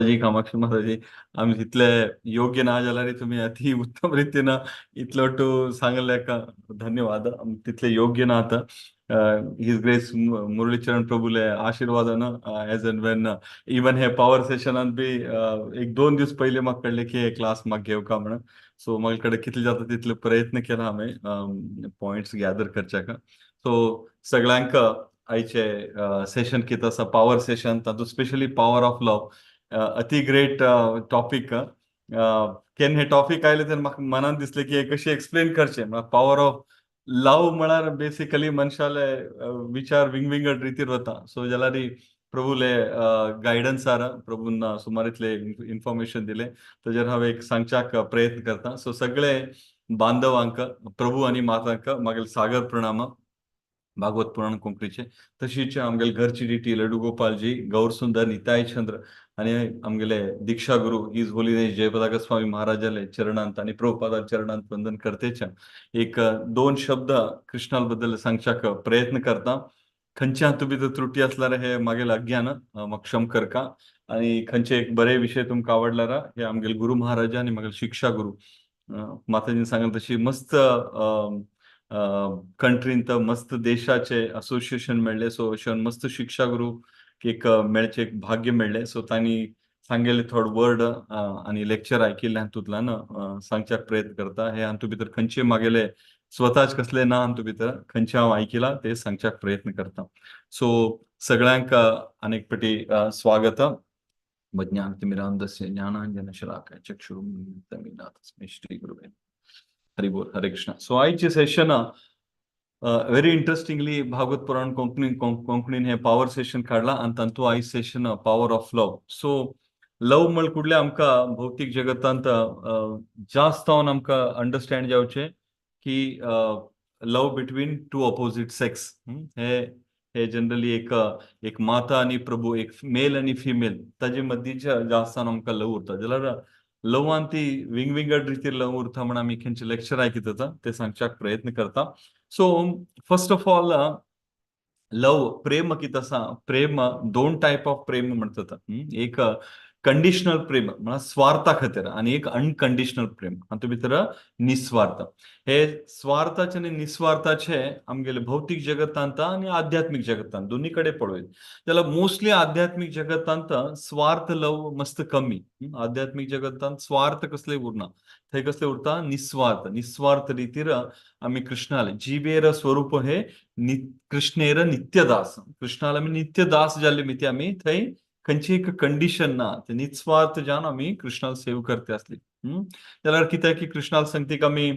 जी कामाक्षी महाराजी आम्ही तिथले योग्य ना जाल्यार तुम्ही अति उत्तम रीतीनं इतलोटू सांगल्याका धन्यवाद. तिथले योग्य ना आता हिज ग्रेस मुरलीचरण प्रभूले आशीर्वादन एज अँड वेन इवन हे पॉवर सेशनात बी एक 2 दिवस पहिले म्हाका कळले की हे क्लास म्हाका घेवका म्हणून. सो म्हाजे कडेन कितले जाता तितले प्रयत्न केला हांवें पॉइंट्स गॅदर करच्याक. सो सगळ्यांक आयचे सेशन कितें आसा पॉवर सेशन तातूंत स्पेशली पॉवर ऑफ लव अति ग्रेट टॉपिक. केन्ना हे टॉपिक आयले तेन्ना म्हाका मनांत दिसलें की हे कशें एक्सप्लेन करचें. पॉवर ऑफ लव म्हळ्यार बेसिकली मनशाले विचार विंगविंगड रितीर वता. सो जाल्यार प्रभूले गायडन्सार प्रभून सुमार इतले इन्फॉर्मेशन दिले ताजेर हांव एक सांगच्याक प्रयत्न करता. सो सगळे बांधवांक प्रभू आनी मातांक म्हागेले सागर प्रणाम. भागवत पुराण कोंकणीचे तशीच आमगेले घरची डिटी लड्डू गोपालजी गौर सुंदर निताय चंद्र आणि आमगेले दीक्षा गुरु हिज होलीनेस जयपताका स्वामी महाराजाले चरणांत आणि प्रभुपादा चरणांत वंदन करतेच्या एक 2 शब्द कृष्णाल बद्दल सांगच्याक प्रयत्न करता. खंयचे हातूंत भितर त्रुटी असल्यार हे मागेले अज्ञान म्हाका क्षम करका. आणि खंयचे एक बरे विशय तुमकां आवडल्यार हे आमगेले गुरु महाराजा आणि मागेले शिक्षा गुरु माताजीन सांगले तशी मस्त कंट्रीन तर मस्त देशाचे असोसिएशन मेळ्ळे. सो अशें मस्त शिक्षा गुरु एक मेळचे एक भाग्य मेळ्ळें. सो तांणी सांगलेले थोडे वर्ड आनी लेक्चर आयकिल्ले हातूंतल्यान सांगच्याक प्रयत्न करता. हे हातूंत भितर खंयचे मागेले स्वताच कसले ना हातूंत भितर खंयचे हांव आयकिला ते सांगच्याक प्रयत्न करता. सो सगळ्यांक आनीक फावटी स्वागत. ज्ञानतिमिरान्धस्य ज्ञानाञ्जनशलाकया चक्षुरुन्मीलितं तस्मै श्री गुरुवे हरि बोल हरे कृष्ण. सो आयचे session very interestingly Bhagavata Purana कोंकणीन हे पॉवर सेशन काढला आणि तांतू आयज session power of love. So love म्हळ कुडले आमकां भौतीक जगतांत जास्त जावन आमकां अंडरस्टँड जावचे की love between two opposite sex. हे जनरली एक माता आणि प्रभू एक मेल आणि फिमेल ताजे मदींच्या जास्त आमकां लव उरता. जाल्यार लवान ती विंगविंगड रितीर लव उरता म्हणून आमी खंयचे लेक्चर आयकिता ते सांगच्याक प्रयत्न करता. सो फर्स्ट ऑफ ऑल लव प्रेम कितें आसा प्रेम 2 टायप ऑफ प्रेम म्हणटा. एक कंडिशनल प्रेम म्हळ्यार स्वार्था खातीर आणि एक अनकंडिशनल प्रेम हातूंत भितर निस्वार्थ. हे स्वार्थाचे आनी निस्वार्थाचे आमगेले भौतीक जगतांत आनी आध्यात्मिक जगतांत दोनी कडेन पळयत जाल्यार मोस्टली आध्यात्मिक जगतांत स्वार्थ लव मस्त कमी. आध्यात्मिक जगतांत स्वार्थ कसले उरना. थंय कसले उरता निस्वार्थ. निस्वार्थ रितीर आमी कृष्णाले जीवेर स्वरूप हे कृष्णेर नित्यदास. कृष्णाला आमी नित्यदास जाल्ले मिती आमी थंय खंयची एक कंडिशन ना. ते निस्वार्थ जावन आमी कृष्णाला सेव करते आसली. जाल्यार कित्याक की कृष्णाला संगतीक आमी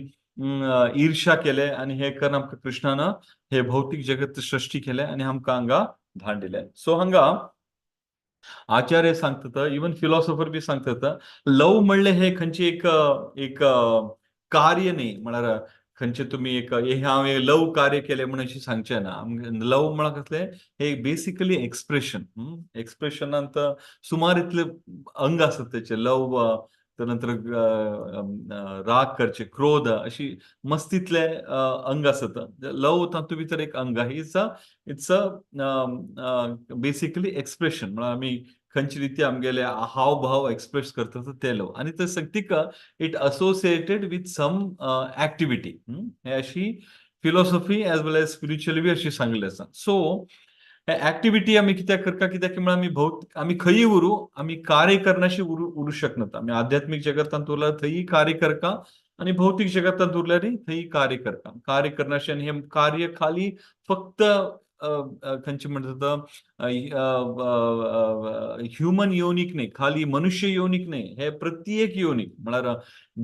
ईर्ष्या केले आणि हे करून आमकां कृष्णानं हे भौतीक जगत सृष्टी केले आणि आमकां हांगा धाडले. सो हांगा आचार्य सांगतात इवन फिलॉसॉफर बी सांगतात लव म्हणले हे खंयची एक कार्य न्ही. म्हळ्यार खंयचे तुमी एक हे हांवें लव कार्य केले म्हणून अशें सांगचें ना. लव म्हळ्यार कसले हे बेसिकली एक्सप्रेशन. एक्सप्रेशनांत सुमार इतले अंग आसात त्याचे. लव त्यानंतर राग करचे क्रोध अशी मस्तीतले अंग आसात. लव तातूंत भितर एक अंग इट्स बेसिकली एक्सप्रेशन म्हळ्यार आमी खंयचे रिती आमगेले हावभाव एक्सप्रेस करतात ते लव. आणि ते सक्तीक it associated with some activity. हे अशी philosophy as well as spiritually बी अशी सांगलेली आसा. सो ऍक्टिव्हिटी आमी कित्याक करता कित्याक की म्हळ्यार आमी खंयी उरूं आमी कार्य करनाशी उरूं शकनात. आमी आध्यात्मिक जगतांत उरल्यार थंयी कार्य करता आणि भौतीक जगतांत उरल्यार थंयी कार्य करता. कार्य करनाशें आनी हे कार्य खाली फक्त खंयचे म्हणटात ह्युमन योनीक न्ही खाली मनुष्य योनीक न्ही हे प्रत्येक योनीक म्हळ्यार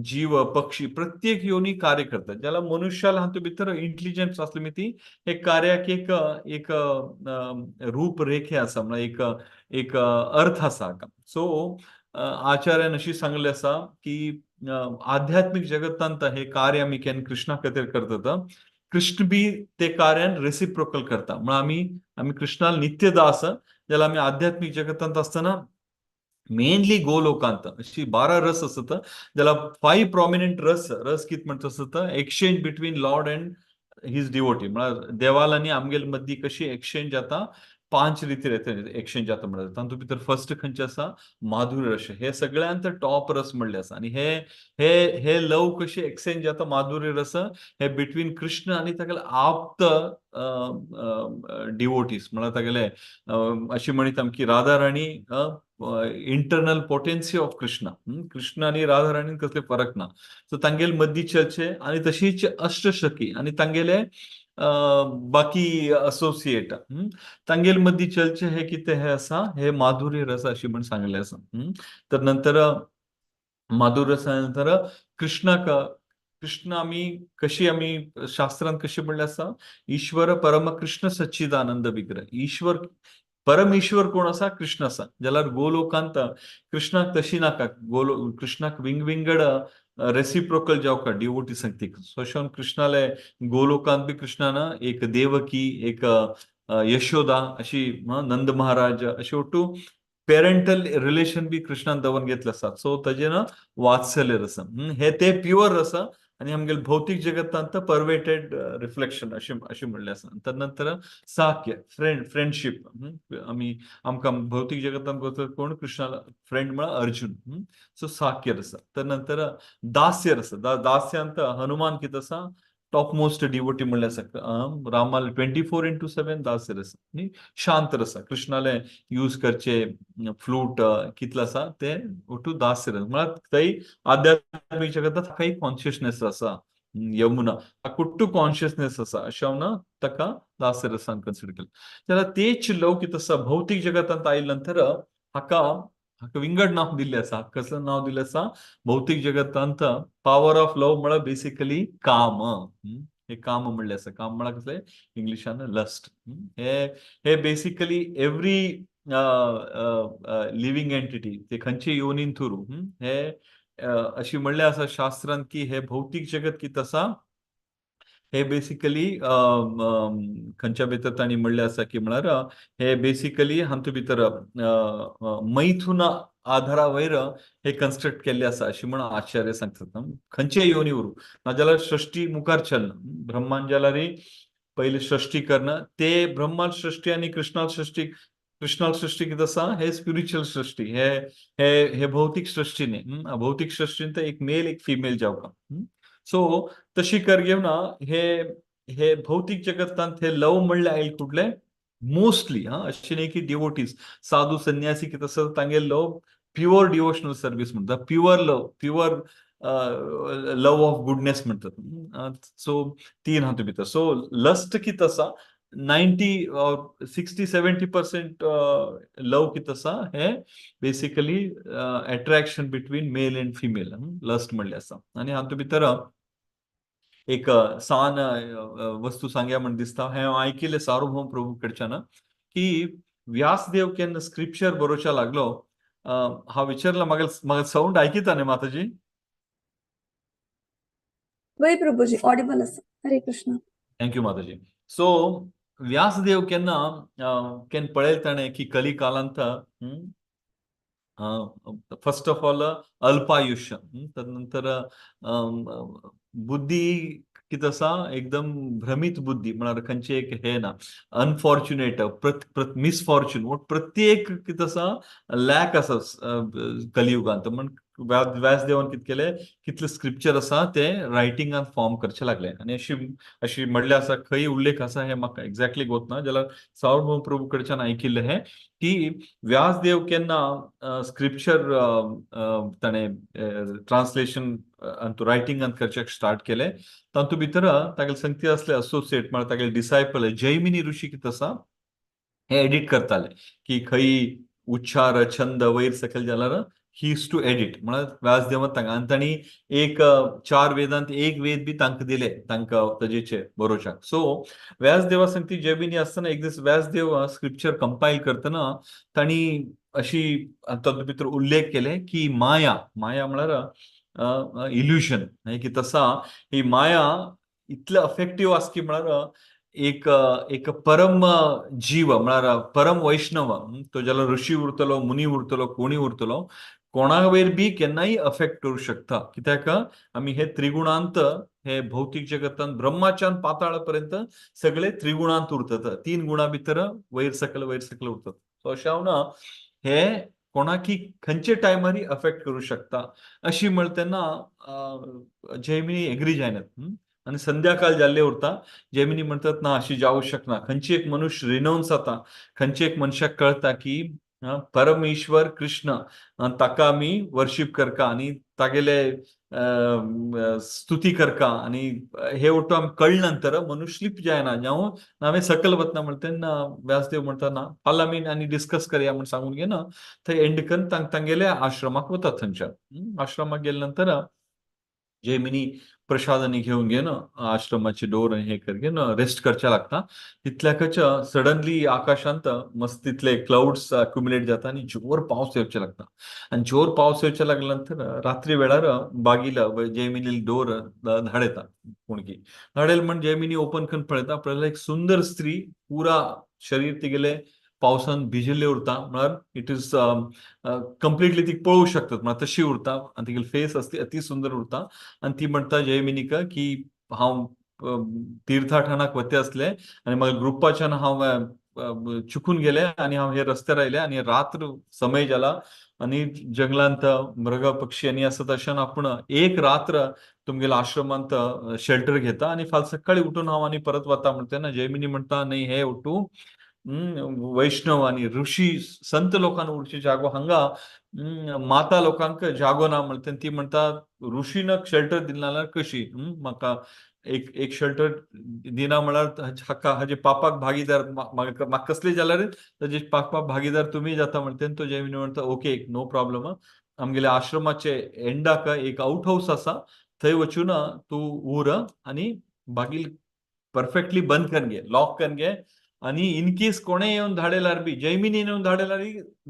जीव पक्षी प्रत्येक योनी कार्य करतात. जाल्यार मनुष्याला हातूंत भितर इंटेलिजन्स आसली मिती हे कार्याक एक रूपरेखे आसा म्हळ्यार एक अर्थ आसा. सो आचार्यान अशी सांगले आसा की आध्यात्मिक जगतांत हे कार्य आमी केन्ना कृष्णा खातीर करतात. कृष्ण बी ते कार्यान रेसिप्रोकल करता. म्हळ्यार आमी कृष्णाला नित्यदास जाल्यार आमी आध्यात्मिक जगतांत आसतना मेनली गोलोकांत अशी 12 रस असत ज्याला 5 प्रॉमिनंट रस कित म्हणत असत exchange between Lord and his devotee. म्हळ्यार देवाल आनी आमगेल मदीं कशी एक्सचेंज जाता 5 रितीर येता एक्सचेंज जाता म्हणल्यार तातूंत भितर फर्स्ट खंयचे आसा माधुर्य रस हे सगळ्यांत टॉप रस म्हणले आसा आनी हे हे हे लव कशी एक्सचेंज जाता माधुर्य रस हे बिटवीन कृष्ण आनी तागेले आप्त डिवोटीज म्हळ्यार तागेले अशी म्हणटा की Radha Rani internal potency of Krishna Krishna आनी राधा राणीन कसले फरक ना सो तांगेले मदीं चर्चे आनी तशीच अष्टसखी आनी तांगेले बाकी असोसिएट तांगेल मदीं चलचे हे कितें हे आसा हे माधुर्य रस अशी म्हण सांगले आसा तर नंतर माधुर्य रसा नंतर कृष्णाक कृष्ण आमी शास्त्रांत कशी म्हणले आसा ईश्वर परम कृष्ण सच्चिदानंद विग्रह ईश्वर परम ईश्वर कोण आसा कृष्ण आसा जाल्यार गोलोकांत कृष्णाक तशी नाका कृष्णाक विंगड रेसिप्रोकल जावका डिवोटी संगतीक सोशोन कृष्णाले गोलोकांत बी कृष्णान एक देवकी एक यशोदा अशी नंद महाराज अशी ओटू पेरेंटल रिलेशन बी कृष्णान दवरून घेतले आसात सो ताजे ना वात्सल्य रस हे ते प्युअर रस आनी आमगेले भौतीक जगतांत परवेटेड रिफ्लेक्शन अशें म्हणलें आसा तदनंतर साख्य फ्रेंडशीप आमकां भौतीक जगतांत कोण कृष्णाला फ्रेंड म्हळ्यार अर्जुन सो साख्य रस तदनंतर दास्य रस दास्यांत हनुमान कितें आसा टॉप मोस्ट डिवोटी म्हणले आसा रामाल 24/7 दास्य रस आनी शांत रस कृष्णाले यूज करचे फ्लूट कितले आसा ते ओटू दास्य रस म्हळ्यार थंय आध्यात्मीक जगतांत काही कॉन्शियसनेस आसा यमुना कुट्टू कॉन्शियसनेस आसा अशें हांव ना ताका दास्य रसान कन्सिडर केलें जाल्यार तेच लव कितें आसा भौतीक जगतांत आयले नंतर हाका विंगड नांव दिल्लें आसा कसलें नांव दिल्लें आसा भौतीक जगतांत पॉवर ऑफ लव म्हळ्यार बेसिकली काम हे काम म्हणलें आसा काम म्हळ्यार कसलें इंग्लिशान लस्ट हे बेसिकली एवरी लिव्हिंग एंटिटी ते खंयचे योनीन थ्रू हे अशी म्हणलें आसा शास्त्रांत की हे भौतीक जगत कितें आसा हे बेसिकली खंयच्या भितर तांणी म्हणलें आसा की म्हळ्यार हे बेसिकली हातूंत भितर मैथुन आधारा वयर हे कन्स्ट्रक्ट केल्ले आसा अशी म्हण आचार्य सांगतात खंयचे योनी वरू नाजाल्यार सृश्टी मुखार चलना ब्रह्मान जाल्यार पयली सृश्टी करना ते ब्रह्माल सृश्टी आनी कृष्णाल सृश्टी कितें आसा हे स्पिरिच्युअल सृश्टी हे भौतीक सृश्टी न्ही भौतीक सृश्टीन एक मेल एक फिमेल जावका सो तशी कर घेवना हे भौतीक जगतांत हे लव म्हणले आयले कुठले मोस्टली अशें न्ही की डिवोटीज साधू संन्यासी कितें आसा तांगेले लव प्युअर डिवोशनल सर्वीस म्हणटा प्युअर लव ऑफ गुडनेस म्हणटात सो तीन हातूंत भितर सो लस्ट कितें आसा 60-70% लव कितें आसा हे basically attraction between male and female lust म्हणले आसा आनी हातूंत भितर एक सान वस्तू सांगया म्हण दिसता हे हांव आयकिल्लें सार्वभौम प्रभू कडच्यान की व्यासदेव केन्ना स्क्रिप्चर बरोवच्या लागलो हांव विचारला म्हाका साऊंड आयकिता न्ही माताजी वय प्रभुजी ऑडिबल आसा हरे कृष्ण थँक्यू माताजी सो व्यासदेव केन्ना पळयलें ताणें की कली कालांत फर्स्ट ऑफ ऑल अल्पायुष्य तदनंतर बुद्धी कितें आसा एकदम भ्रमित बुद्धी म्हळ्यार खंयचे एक हे ना अनफॉर्च्युनेट मिसफॉर्च्यून प्रत्येक कितें आसा लॅक आसा कलियुगांत म्हण व्यासदेवान कितें केलें कितले स्क्रिप्चर आसा ते रायटिंगान फॉर्म करचे लागले आनी अशी म्हणले आसा खंय उल्लेख आसा हे म्हाका एक्झॅक्टली गोत ना जाल्यार सार्वभौम प्रभू कडच्यान आयकिल्लें हें की व्यासदेव केन्ना स्क्रिप्चर ताणें ट्रान्सलेशन रायटिंगान करचें स्टार्ट केलें तातूंत भितर तागेले संगती असले असोसिएट म्हळ्यार तागेले डिसायपल जैमिनी ऋषी कितें आसा हे एडिट करताले की खंय उच्चार छंद वयर सकयल जाल्यार ही इज टू एडिट म्हळ्यार व्यासदेवान तांकां आनी तांणी एक 4 वेदांत एक वेद बी तांकां दिले तांकां ताजेचेर बरोवच्याक सो व्यासदेवा संगती जैमिनी आसतना एक दीस व्यासदेव स्क्रिप्चर कंपायल करतना तांणी अशी तातूंत भितर उल्लेख केले की माया म्हळ्यार इल्युशन कितें आसा ही माया इतले अफेक्टिव्ह आसा की म्हळ्यार एक परम जीव म्हळ्यार परम वैष्णव तो जाल्यार ऋषी उरतलो मुनी उरतलो कोणी उरतलो कोणा वयर बी केन्नाय अफेक्ट करू शकता, कित्याक आमी हे त्रिगुणांत हे भौतिक जगतांत ब्रह्माच्यान पाताळ पर्यंत सगळे त्रिगुणांत उरतात. 3 गुणा भितर वयर सकल उरतात. सो अशें हांव ना हे कोणाकी खंयचे टायमारी अफेक्ट करू शकता अशी म्हणटा तेन्ना जेमिनी एग्री जायनात. आनी संध्याकाळ जाल्ले उरता जेमिनी म्हणटात ना अशी जावं शकना. खंयची एक मनुष्य रिनाऊन्स जाता, खंयचे एक मनशाक कळटा की परमेश्वर कृष्ण ताका आमी वर्शीप करका आनी तागेले स्तुती करका आनी हे वटू आमकां कळ्ळे नंतर मनुष्य स्लीप जायना. जावं हांवें सकयल वतना म्हणटा तेन्ना व्यासदेव म्हणटा ना पार्लामेंट आनी डिस्कस करया म्हण सांगून घेना थंय एंड करून तांगेल्या आश्रमाक वतात थंयच्या. आश्रमाक गेले नंतर जेमिनी प्रसाद आनी घेवन आश्रमाचे डोर हे घेवन रेस्ट करचे लागता. तितल्याकच सडनली आकाशांत मस्त तितले क्लाउड्स अक्युमुलेट जाता आनी जोर पावस येवचे लागता. आनी जोर पावस येवचे लागले नंतर रात्री वेळार बागील जेमिनी डोर धाडयता कुणकी. धाडयले म्हण जेमिनी ओपन करून पळयता एक सुंदर स्त्री पुरा शरीर तिगेले पावसान भिजिल्ले उरता. म्हळ्यार इट इज कंप्लिटली ती पळोवंक शकतात म्हळ्यार तशी उरता आनी तिगेली फेस अति सुंदर उरता. आनी ती म्हणटा जयमिनीक की हांव तीर्थाटनाक वते आसले आनी म्हाका ग्रुपाच्यान हांव चुकून गेले आनी हांव हे रस्त्यार आयले आनी रात्र समय जाला आनी जंगलांत मृग पक्षी आनी आसा तशें आपूण एक रात्र तुमगेल्या आश्रमांत शेल्टर घेता आनी फाल्यां सकाळीं उठून हांव आनी परत वता म्हणटा तेन्ना जयमिनी म्हणटा न्हय हे उठू वैष्णव आनी ऋषी संत लोकांना उरची जागो हांगा माता लोकांक जागो ना म्हणटा ती म्हणटा ऋषीनक शेल्टर दिले जाल्यार कशी म्हाका एक शेल्टर दिना म्हळ्यार हाजे पापाक भागीदार म्हाका कसले जाल्यार ताजे पापाक भागीदार तुमी जाता म्हणटा तो जयमिनी म्हणटा ओके नो प्रॉब्लम. आमगेल्या आश्रमाचे एंडाक एक आउट हाऊस आसा थंय वचून तूं उर आनी बागील परफेक्टली बंद करून घे, लॉक करून घे आनी इन केस कोणें येवन धाडयल्यार बी जयमिनीन येवन धाडयल्यार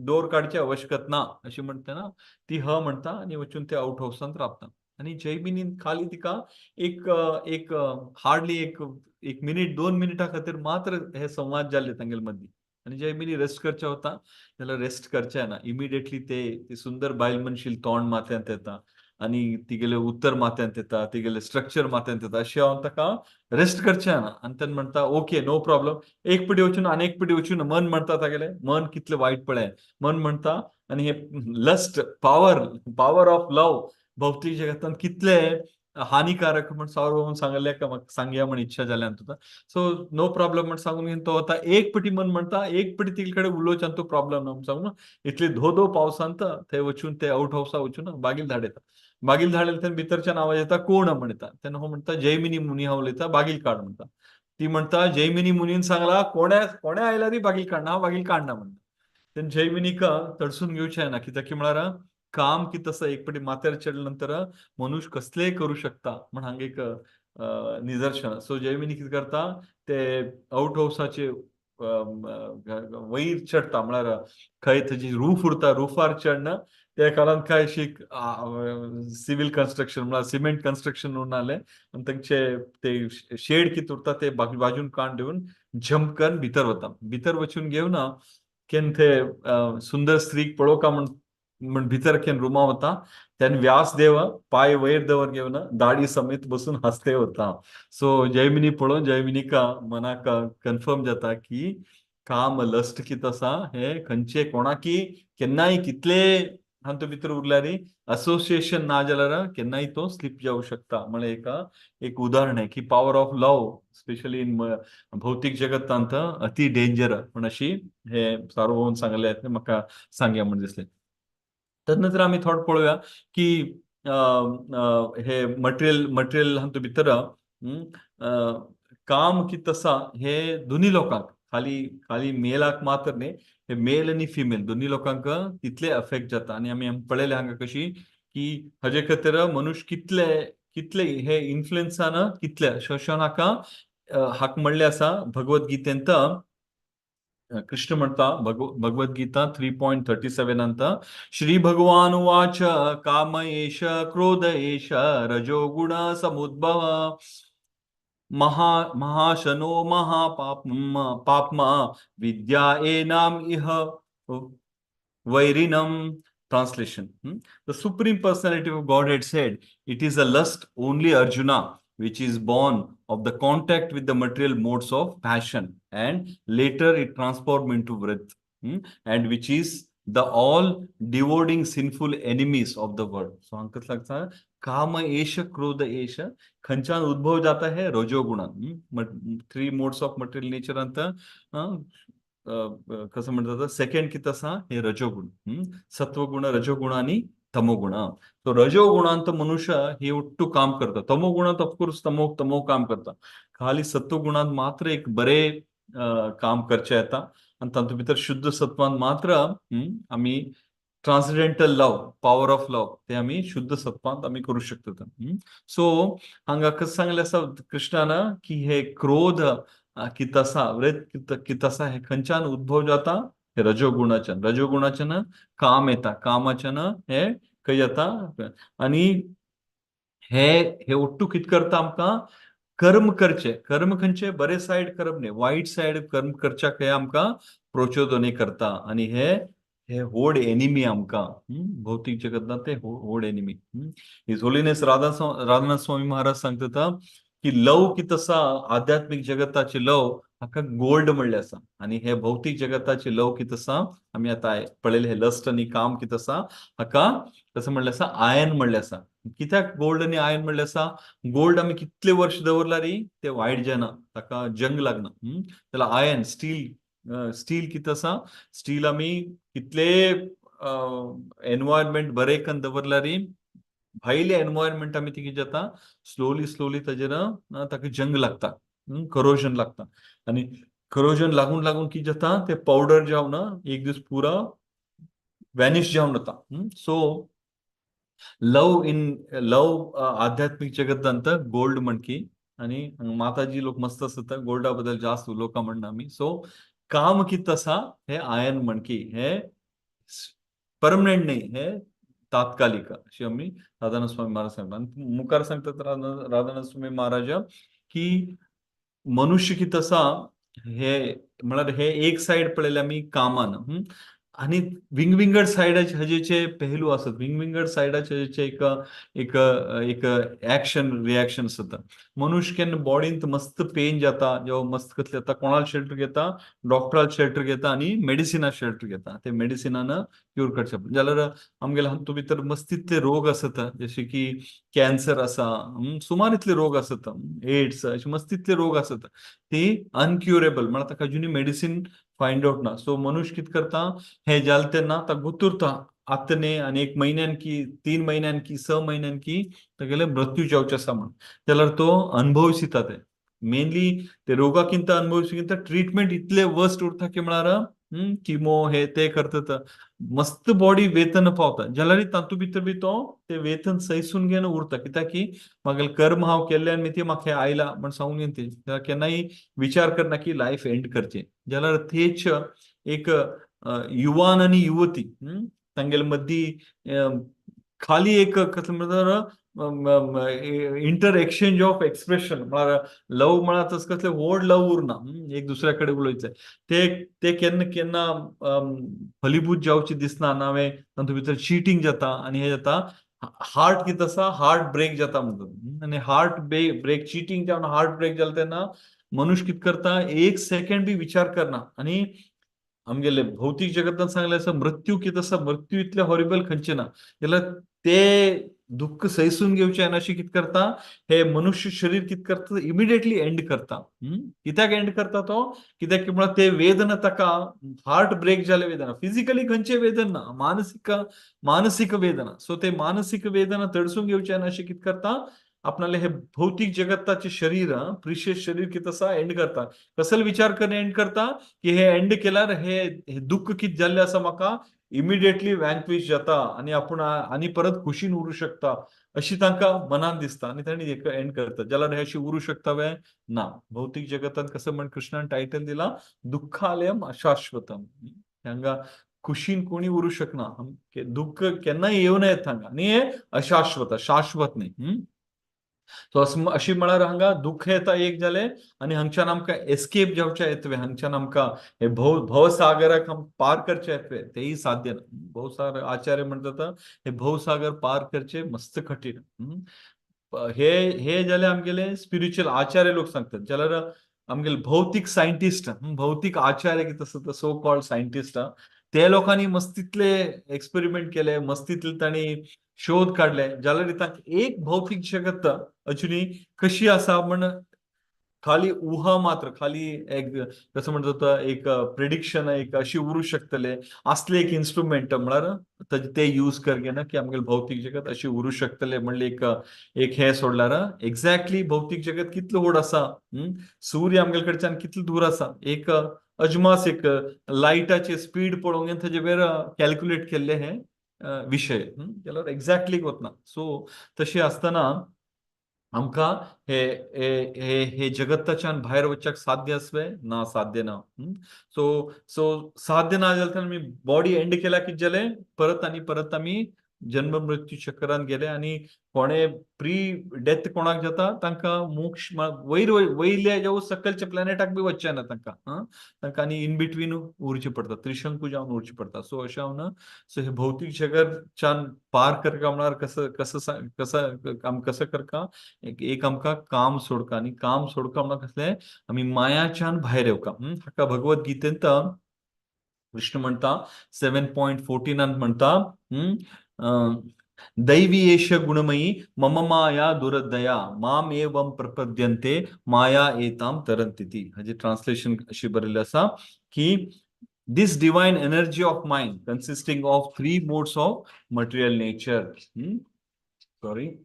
डोर काडची आवश्यकता ना अशी म्हणटा ती म्हणटा आनी वचून ते आउट हाऊसांत रावता. आनी जयमिनीन खाली तिका एक एक हार्डली एक मिनिट 2 मिनिटां खातीर मात्र हे संवाद जाल्ले तांगेले मदीं आनी जयमिनी रेस्ट करचे वता जाल्यार रेस्ट करचे ना. इमिडिएटली ते सुंदर बायल मनशील तोंड माथ्यांत येता आनी तिगेले उत्तर माथ्यांत येता, तिगेले स्ट्रक्चर माथ्यांत येता अशें हांव ताका रेस्ट करचे ना. आनी तेन्ना म्हणटा ओके नो प्रॉब्लम. एक पिटी वचून आनी एक पिटी वचून मन म्हणटा तागेले मन कितले वायट पळय मन म्हणटा आनी हे लस्ट पॉवर ऑफ लव भौतीक जगतांत कितले हानिकारक म्हण सार्वभौम सांगले म्हाका सांगया म्हण इच्छा जाल्यान तुका. सो नो प्रॉब्लम म्हण सांगून घेवन तो आतां एक पिटी मन म्हणटा एक पिटी तिगे कडेन उलोवच्यान तो प्रॉब्लम ना म्हण सांगून इतली धो पावसांत थंय वचून ते आउट हाऊसा वचून बागील धाडयता. बागील धाडयले तेन्ना भितरच्यान आवाज येता कोण म्हणटा तेन्ना हो म्हणटा जयमिनी मुनी हांव उलयता बागील काड म्हणटा. ती म्हणटा जयमिनी मुनीन सांगला कोणे आयल्यारय बागील काडना हांव बागील काडना म्हणटा. तेन्ना जयमिनीक तडसून घेवचें ना कित्याक की म्हळ्यार काम कितें आसा एक फावटी माथ्यार चडले नंतर मनुष्य कसलेय करू शकता म्हण हांगा एक निदर्शन. सो जयमिनी कितें करता ते आउट हाऊसाचे वयर चडटा म्हळ्यार खंय ताजी रूफ उरता रुफार चडना त्या काळांत काय अशी सिव्हिल कन्स्ट्रक्शन म्हळ्यार सिमेंट कन्स्ट्रक्शन उरनासलें आनी तांचे ते शेड कितें उरता ते बाजून काडून दिवन जंप करून भितर वता. भितर वचून घेवन केन्ना ते सुंदर स्त्रीक पळोवका म्हण भितर केन्ना रुमा वता तेन्ना व्यासदेव पांय वयर दवर घेवन दाढी समेत बसून हसते वता. सो जयमिनी पळोवन जयमिनीक मनाक कन्फर्म जाता की काम लस्ट कितें आसा हे खंयचे कोणाकी केन्नाय कितले हातूंत भितर उरल्यार असोसिएशन ना जाल्यार केन्नाय तो स्लीप जावं शकता. म्हळ्यार एक उदाहरण आहे की power of love specially in भौतीक जगतांत अति डेंजर म्हण अशी हे सार्वभौम सांगले म्हाका सांगया म्हण दिसलें. त्यानंतर आम्ही थोडं पळोवया की हे मटेरियल हातूंत भितर काम कितें आसा हे दोनी लोकांक खाली मेलाक मात्र न्ही हे मेल आनी फिमेल दोनी लोकांक तितले अफेक्ट जाता. आनी आमी पळयलें हांगा कशी की हाजे खातीर मनुष्य कितले हे इन्फ्लुएन्सान कितले शोशनाका हाक म्हणले आसा भगवद्गीतेंत कृष्ण म्हणता भगवद्गीता 3.37 श्री भगवान उवाच काम एष क्रोध एष रजो गुण समुद्भव महाशनो पापमा विद्या एनाम इह वैरिणम translation. The Supreme Personality of Godhead said, "It is a lust only, Arjuna, which is born of the contact with the material modes of passion, and later it transformed into Vrit, and which is the all devouring sinful enemies of the world." So अंकत लगता है काम S क्रोध S खंचान उद्भव जाता है रजोगुण. 3 modes of material nature अंत कसं म्हणतात सेकंड की तसा हे रजोगुण. सत्वगुण रजोगुण आणि तमोगुण. तो रजोगुणांत मनुष्य हे ಒಟ್ಟು काम करतं. तमोगुणात ऑफकोर्स तमो काम करतं. खाली सत्वगुणांत मात्र एक बरे काम करचे येता आणि तातूंत भितर शुद्ध सत्वान मात्र आम्ही ट्रान्सडेंटल लव पॉवर ऑफ लव ते आम्ही शुद्ध सत्वांत आम्ही करू शकतात. सो हांगा कसं सांगलें आसा कृष्णान की हे क्रोध की तसा वृत्त की तसा हे खंयच्यान उद्भव जाता हे रजोगुणाच्यान काम येता कामाच्यान हे खंय येता आणि हे ಒಟ್ಟು कित करता आमकां कर्म करचे कर्म खंयचे बरे सायड कर्म न्ही वायट सायड कर्म करच्याक हे आमकां प्रचोदने करता आणि हे होड एनिमी आमकां भौतीक जगतांत ते होड enemy. His holiness Radhanath Swami Maharaj सांगता की लव की तसा आध्यात्मिक जगताचे लव हाका गोल्ड म्हणले आसा आणि हे भौतीक जगताचे लव की तसा आम्ही आता पळयले हे लस्ट आणि काम की तसा हाका कसं म्हणले आसा आयन म्हणले आसा. कित्याक गोल्ड आणि आयन म्हणले आसा गोल्ड आम्ही कितले वर्ष दवरला री ते वायट जायना ताका जंग लागना. त्याला आयन स्टील कितें आसा स्टील आम्ही कितले एनवायरमेंट बरे करून दवरला री भायले एनवायरमेंट आम्ही ती कितें जाता स्लोली ताजेर ताका जंग लागता करोजन लागता आणि करोजन लागून कितें जाता ते पावडर जावन एक दीस पुरा वॅनिश जावन वता. सो लव आध्यात्मिक जगतांत गोल्ड म्हणकी आणि माताजी लोक मस्त असतात गोल्डा बद्दल जास्त उलोवका म्हणना आमी. सो काम कितें आसा हे आयन म्हणकी हे परमनंट न्ही हे तात्कालिक अशी आम्ही राधानाथ स्वामी महाराज सांगतात. आणि मुखार सांगतात राधानाथ स्वामी महाराज की मनुष्य कितें आसा हे म्हळ्यार हे एक सायड पळयलें आमी कामान आणि विंगविंगड सायडाचे हाजेचे पहलू आसत विंगविंगड सायडाचे हाजेचे एक एक एक्शन रिएक्शन आसता. मनुष्य केन्ना बॉडींत मस्त पेन जाता जेव्हा मस्त कसले जाता कोणाल शेल्टर घेता डॉक्टराल शेल्टर घेता आणि मेडिसिना शेल्टर घेता ते मेडिसिनान क्यूर करचे जाल्यार आमगेले हातूंत भितर मस्त इतले रोग आसत जशे की कॅन्सर आसा सुमार इतले रोग आसत एड्स अशे मस्त इतले रोग आसत ती अनक्युरेबल म्हळ्यार ताका अजुनी मेडिसिन फायंड आउट ना. सो मनुष्य कितें करता हे जाल तेन्ना ताका गुतुरता आतने आणि 1 महिन्यान की 3 महिन्यान की 6 महिन्यान की तागेले मृत्यू जावचे आसा म्हणून जाल्यार तो अनुभवसिता ते मेनली ते रोगाकिंत अनुभवसिता ट्रीटमेंट इतले वर्स्ट उरता की म्हळ्यार किमो हे ते करतात मस्त बॉडी वेतन पावता जाल्यार तातूंत भितर बी तो ते वेतन सैसून घेवन उरता कित्याक की म्हागेले कर्म हांव केल्ले आनी ते म्हाका आयला म्हण सांगून घेवन ते केन्नाय विचार करना की लायफ एंड करचे जाल्यार तेच एक युवान आणि युवती तांगेले मदीं खाली एक कसं म्हणल्यार इंटर एक्सचेंज ऑफ एक्सप्रेशन म्हळ्यार लव म्हळ्यार तसं कसले व्हड लव उरना एक दुसऱ्या कडेन उलयतले ते केन्ना फलीभूत जावचे दिसना हांवें तातूंत भितर चिटींग जाता आनी हे जाता हार्ट कितें आसा हार्ट ब्रेक जाता म्हणटात आनी हार्ट ब्रेक चिटींग जावन हार्ट ब्रेक जालें तेन्ना मनुष्य कितें करता 1 सेकंड बी विचार करना आनी आमगेले भौतीक जगतांत सांगलें आसा मृत्यू कितें आसा मृत्यू इतले हॉरिबल खंयचे ना जाल्यार ते दुःख सैसून घेवचें आनी अशें कितें करता हे मनुष्य शरीर कितें करता इमिडिएटली एंड करता. कित्याक एंड करता तो कित्याक की म्हळ्यार ते वेदना ताका हार्ट ब्रेक जाले वेदना फिजिकली खंयचे वेदना ना मानसीक वेदना. सो ते मानसीक वेदना तडसून घेवचे आनी अशें कितें करता आपणाले हे भौतीक जगताचे शरीर प्रिशियस शरीर कितें आसा एंड करता. कसलो विचार करून एंड करता की हे एंड केल्यार हे दुःख कितें जाल्लें आसा म्हाका इमिडिएटली वॅन्क्विश जाता आनी आपूण आनी परत खुशीन उरूं शकता अशी तांकां मनान दिसता आनी तांणी एंड करता जाल्यार हे अशी उरूं शकता वे ना. भौतीक जगतांत कसं म्हण कृष्णान टायटल दिला दुःखालयम अशाश्वतम हांगा खुशीन कोणी उरूं शकना दुःख केन्नाय येवं नयेत हांगा आनी हे अशाश्वत शाश्वत न्ही. सो अशी म्हळ्यार हांगा दुःख येता एक जालें आनी हांगच्यान आमकां एस्केप जावचें येतवें, हांगच्यान आमकां हे भवसागराक पार करचें येतवें, तेही साध्य ना. भवसागर आचार्य म्हणटा हे भवसागर पार करचे मस्त कठीण. हे हे जाले आमगेले स्पिरिच्युअल आचार्य लोक सांगतात. जाल्यार आमगेले भौतीक सायंटिस्ट, भौतीक आचार्य कितें आसा सो कॉल्ड सायंटिस्ट, ते लोकांनी मस्तितले एक्सपेरिमेंट केले, मस्तितले तांणी शोध काढले, जाल्यार तांकां एक भौतीक जगत अजुनी कशी आसा म्हण खाली उहा मात्र, खाली एक कसं म्हणतो एक प्रिडिक्शन एक अशी उरू शकतले असले एक इन्स्ट्रुमेंट म्हळ्यार ते यूज करगे ना की आमगेले भौतीक जगत अशी उरू शकतले म्हणले एक हे सोडल्यार एक्झॅक्टली भौतीक जगत कितलो व्हड आसा, सूर्य आमगेले कडच्यान कितलो दूर आसा, एक अजमास एक लायटाची स्पीड पळोवन ताजे वेर कॅल्क्युलेट केल्ले हे विषय जाल्यार एक्झॅक्टली वतना. सो तशें आसतना आमकां हे हे हे हे जगताच्यान भायर वचपाक साध्य आसवें ना, साध्य ना. सो सो साध्य ना जाल्यार आमी बॉडी एंड केल्या कितें जालें, परत आनी परत आमी जन्म मृत्यू चक्रान गेले आनी कोणे प्री डेथ कोणाक जाता तांकां मोक्ष वयल्या जावं सकलच्या प्लॅनेटाक बी वचचें ना तांकां, तांकां आनी इन बिटवीन उरचें पडटा, त्रिशंकू जावन उरचें पडटा. सो अशें हांव ना, सो हे भौतीक जगतच्यान पार करता म्हळ्यार कसं करता एक आमकां काम सोडका आनी काम सोडका म्हळ्यार कसलें आमी मायाच्यान भायर येवका. हाका भगवत गीतेंत कृष्ण म्हणटा 7.14 म्हणटा दैवी एष गुणमयी मम माया दुरदया माम एवं प्रपद्यन्ते माया एताम तरंती. हाजे ट्रान्सलेशन अशी बरयल्लें आसा की this divine energy of mind consisting of three modes of material nature. Sorry.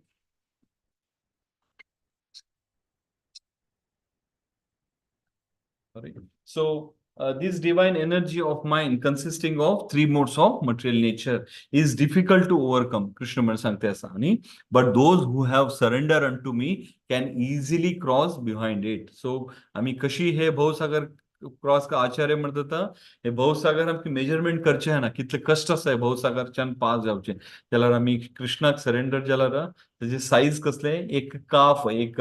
So this divine energy of mind consisting of three modes of material nature is difficult to overcome. Krishna man सांगते असा आणि but those who have surrendered unto me can easily cross behind it. So आम्ही कशी हे भवसागर cross का आचार्य म्हणतात हे भवसागर आमची मेजरमेंट करचे आहे ना कितले कष्ट आसा हे भवसागरच्यान पास जावचे जाल्यार आमी कृष्णाक सरेंडर जाल्यार तेजे सायज कसले एक काफ एक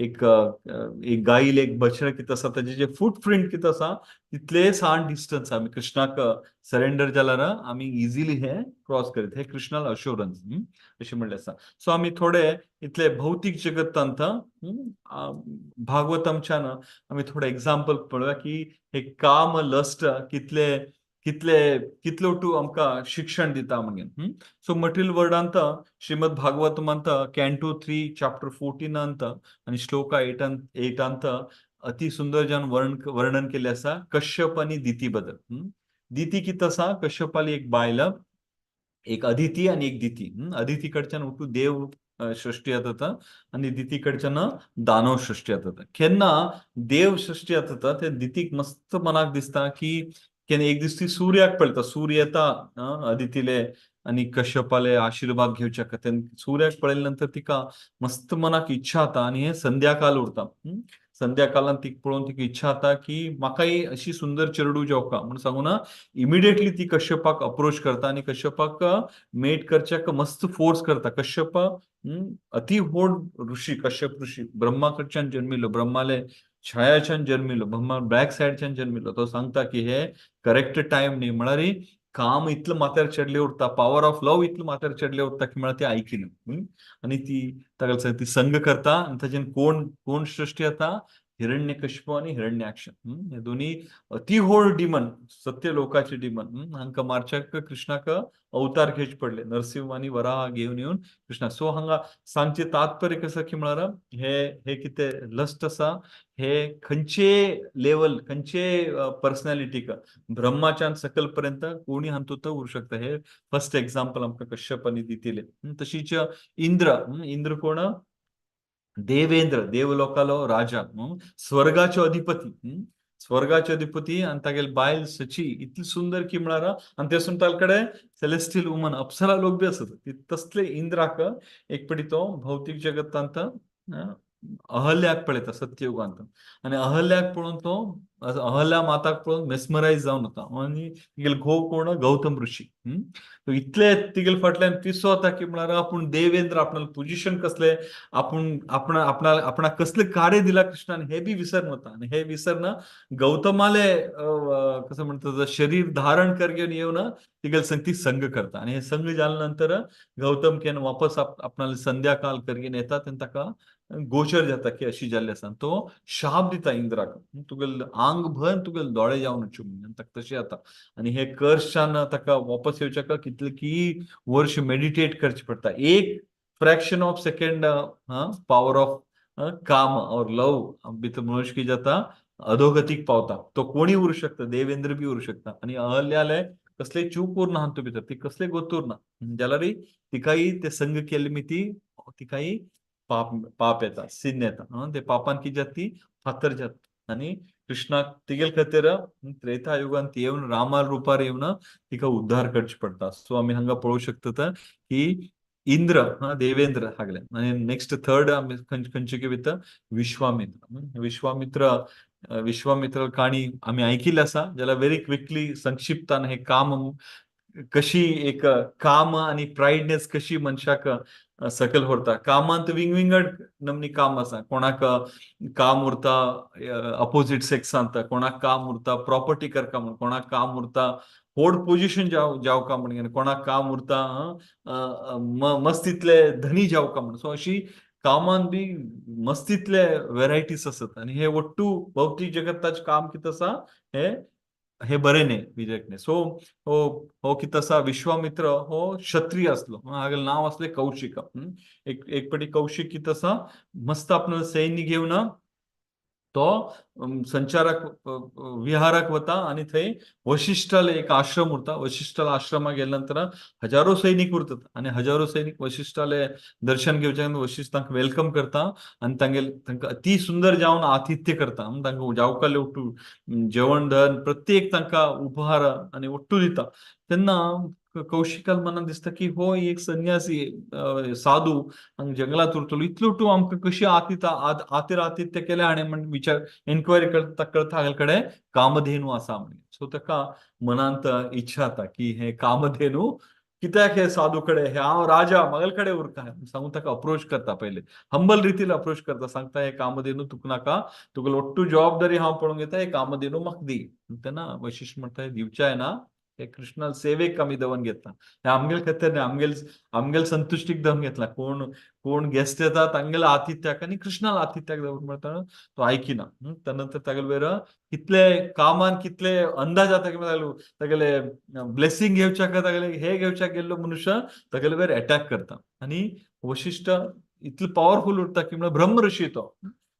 एक एक गाईल एक बछड कितें आसा तेजे जे फूटप्रिंट कितें आसा तितले सान डिस्टन्स आमी कृष्णाक सरेंडर जाल्यार आमी इजिली हे क्रॉस करीत हे कृष्णाल अश्योरन्स अशें म्हणलें आसा. सो आमी थोडे इतले भौतीक जगतांत भागवतमच्यान आमी थोडे एक्झाम्पल पळोवया की हे काम लस्ट कितले कितले कितलो टू आमकां शिक्षण दिता म्हणून. सो मटेरियल वर्ल्डांत श्रीमद भागवतमांत कॅन्टो 3 चॅप्टर 14 आणि श्लोका 8 अति सुंदर जावन वर्णन केले आसा कश्यप आणि दिती बद्दल. दिती कितें आसा कश्यपाली एक बायल एक अदिती आणि एक दिती. अदिती कडच्यान उठू देव सृष्टी येता आणि दिती कडच्यान दानव सृष्टी येता. केन्ना देव सृष्टी येता ते दितीक मस्त मनाक दिसता की केन्ना एक दीस ती सूर्याक पळयता, सूर्य येता अदितीले आणि कश्यपाले आशीर्वाद घेवच्या खातीर सूर्याक पळयल्या नंतर तिका मस्त मनाक इच्छा जाता आणि हे संध्याकाळ उरता. संध्याकाळान ती पळोवन तिका इच्छा जाता की म्हाकाय अशी सुंदर चेडू जावका म्हणून सांगून इमिडिएटली ती कश्यपाक अप्रोच करता आणि कश्यपाक मेट करच्याक मस्त फोर्स करता. कश्यप अति व्हड ऋषी कश्यप ऋषी ब्रह्मा कडच्यान जन्मिल्लो, ब्रह्माले छायाच्यान जन्मिल्लो, ब्रह्मा बॅक सायडच्यान जन्मिल्लो. तो सांगता की हे करेक्ट टाइम न्ही म्हळ्यार काम इतलं माथ्यार चढले उरता, पॉवर ऑफ लव इतलं माथ्यार चढले उरता की म्हळ्यार ती ऐकिना आणि ती ताका ती संग करता आणि ताच्यान कोण कोण सृष्टी येता हिरण्यकश्यप आणि हिरण्याक्ष हे दोन्ही अति व्हड डिमन सत्य लोकाचे डिमन हांकां मारच्याक कृष्णाक अवतार घेवचे पडले नरसिंह आणि वराह घेवन येवन कृष्णा. सो हांगा सांगचे तात्पर्य कसं की म्हळ्यार हे कितें लस्ट आसा हे खंयचे लेवल खंयचे पर्सनॅलिटीक ब्रह्माच्यान सकल पर्यंत कोणी हातूंत उरूं शकता. हे फर्स्ट एक्झाम्पल आमकां कश्यप आणि दितीले. तशीच इंद्र कोण देवेंद्र देवलोकालो राजा स्वर्गाचे अधिपती स्वर्गाचे अधिपती आणि तागेले बायल सची इतली सुंदर की म्हळ्यार आणि ते सुद्दां ताकडे सेलेस्टियल वुमन अप्सरा लोक बी आसत तसले इंद्राक एक पटी तो भौतीक जगतांत अहल्याक पळयता सत्ययुगांत आणि अहल्याक पळोवन तो अहल्या माताक पळोवन मेस्मरायज जावन वता आणि घोव कोण गौतम ऋषी तो इतले तिगेल फाटल्यान दिसो आता की म्हळ्यार आपूण देवेंद्र आपणाला पोजिशन कसले आपणा कसले कार्य दिला कृष्णान हे बी विसरन वता आणि हे विसरन गौतमाले कसं म्हणतात शरीर धारण कर घेऊन येऊन तिगेल संगती संघ करता आणि हे संघ जाल्यानंतर गौतम केन वापस आपणाला संध्याकाळ करगेन येता तेन्ना ताका गोचर जाता की अशी जाल्ली आसा तो शाप दिता इंद्राक तुगेल आंग भर तुगेल दोळे जावन वच्यो म्हणून ताका तशें जाता आणि हे कर्शान ताका वापस येवच्या कितले की वर्ष मेडिटेट करचे पडटा एक fraction of second power of काम और लव भितर मनुष्य की जाता अधोगतीक पावता तो कोणी उरू शकता देवेंद्र बी उरू शकता आणि अहल्याले कसले चूक उरना हातूं भितर ती कसले गोतूरना जाल्यार तिकाय ते संघ केले मिती तिकाय पाप येता सिन येता ते पापान कितें जाता ती फातर जाता आणि कृष्णाक तिगेल खातीर त्रेता युगान ती येवन रामा रुपार येवन तिका उद्धार करचे पडटा सो आमी हांगा पळोवंक शकतात की इंद्र देवेंद्र हागले आणि नेक्स्ट थर्ड आमी खंयचे घेता विश्वामित्र काणी आमी आयकिल्ली आसा जाल्यार व्हेरी क्विकली संक्षिप्तान हे काम कशी एक काम आणि प्राइडनेस कशी मनशाक सकल व्हरता कामांत विंगविंगड नमनी काम आसा कोणाक काम उरता अपोजिट सेक्सांत कोणाक काम उरता प्रॉपर्टी करता म्हण कोणाक काम उरता व्हड पोजिशन जावका म्हण कोणाक काम उरता मस्तितले धनी जावका म्हण सो अशी कामान बी मस्तितले व्हेरायटीज आसत आणि हे वट्टू भौतीक जगताचे काम कितें आसा हे बरे न्ही विजयकने सो हो कितें आसा विश्वामित्र हो क्षत्रिय असलो हागेलें नाव असलें कौशिक एक पाटी कौशिक कितें आसा मस्त आपणालें सैन्य घेवन तो संचारक विहाराक वता आणि थंय वशिष्ठाला एक आश्रम उरता वशिष्ठाला आश्रमाक गेल्या नंतर हजारो सैनिक उरतात आणि हजारो सैनिक वशिष्ठाले दर्शन घेवच्या वशिष्ठ तांकां वेलकम करता आणि तांकां अति सुंदर जावन आतिथ्य करता तांकां जावकाले ओट्टू जेवण धन प्रत्येक तांकां उपहार आणि ओट्टू दिता तेन्ना कौशिकाल मनान दिसता की हो एक संन्यासी साधू जंगलात उरतलो इतलो टू आमकां कशी आतिथ्य केलें हाणें म्हण विचार एन्क्वायरी करता हागे कडेन कामधेनू आसा म्हण सो ताका मनांत इच्छा जाता की हे कामधेनू कित्याक हे साधू कडेन हे हांव राजा म्हागे कडेन उरता सांगून ताका अप्रोच करता पयले हंबल रितीन अप्रोच करता सांगता हे कामधेनू तुका नाका तुका ओट्टू जबाबदारी हांव पळोवंक घेता हे कामधेनू म्हाका दी तेन्ना वशिश्ट म्हणटा दिवचाय ना हे कृष्णाल सेवेक आमी दवन घेतला हे आमगेल खातीर आमगेल संतुश्टीक दवन घेतला कोण गेस्ट येता तांगेले आतिथ्याक आणि कृष्णाला आतिथ्याक दवन म्हणटा तो आयकिना त्यानंतर तागेले वेर कितले कामान कितले अंदाज जाता तागेले ब्लेसिंग घेवच्याक तागेले हे घेवच्याक गेल्लो मनुष्य तागेले वेर अटॅक करता आणि वशिष्ठ इतलो पॉवरफुल उरता की म्हळ्यार ब्रह्म ऋषी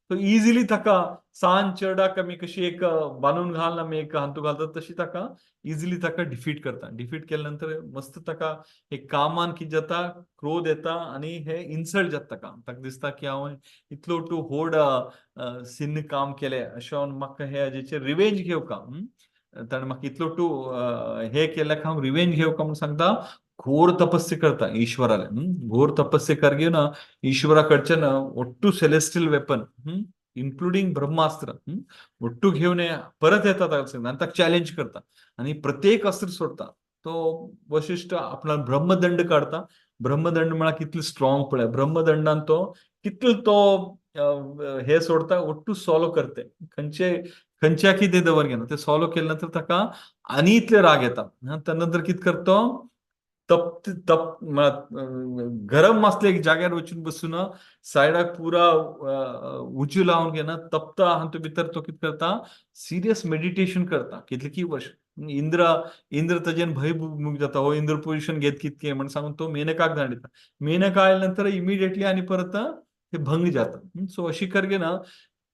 तो इजिली ताका सांज चेडाक आमी कशी एक बांदून घालून आमी एक हांतू घालतात तशी ताका इजिली ताका डिफीट करता डिफीट केल्या नंतर मस्त ताका एक कामान कितें जाता क्रोध येता आणि हे इन्सल्ट जाता ताका दिसता की हांव इतलो टू व्हड सिन्न काम केलें अशें म्हाका हे हाजेचेर रिवेंज घेवका ताणें म्हाका इतलो टू हे केल्याक हांव रिवेंज घेवका म्हूण सांगता घोर तपस्या करता ईश्वराले घोर तपस्या करगेन ईश्वरा कडच्यान ಒಟ್ಟು सेलेस्टियल वेपन इन्क्लुडिंग ब्रह्मास्त्र ಒಟ್ಟು घेवन परत येता आणि ताका चॅलेंज करता आणि प्रत्येक अस्त्र सोडता तो वशिष्ठ आपला ब्रह्मदंड काढता ब्रह्मदंड म्हळ्यार कितले स्ट्रॉंग पळय ब्रह्मदंडान तो कितलो तो हे सोडता ಒಟ್ಟು सॉलो करते खंयच्या कितें दवर घेना ते सॉलो केले नंतर ताका आनी इतले राग येता त्यानंतर कितें करता गरम असले एक जाग्यार वचून बसून सायडाक पुरा उजो लावन घेना तपता हातूंत भितर तो कितें करता सिरियस मेडिटेशन करता कितले की वर्ष इंद्र ताजेन भयमुख जाता हो इंद्र पोजिशन घेत कितके म्हण सांगून तो मेनकाक धाडिता मेनका आयल्या नंतर इमिडिएटली आणि परत ते भंग जाता सो अशी करगे ना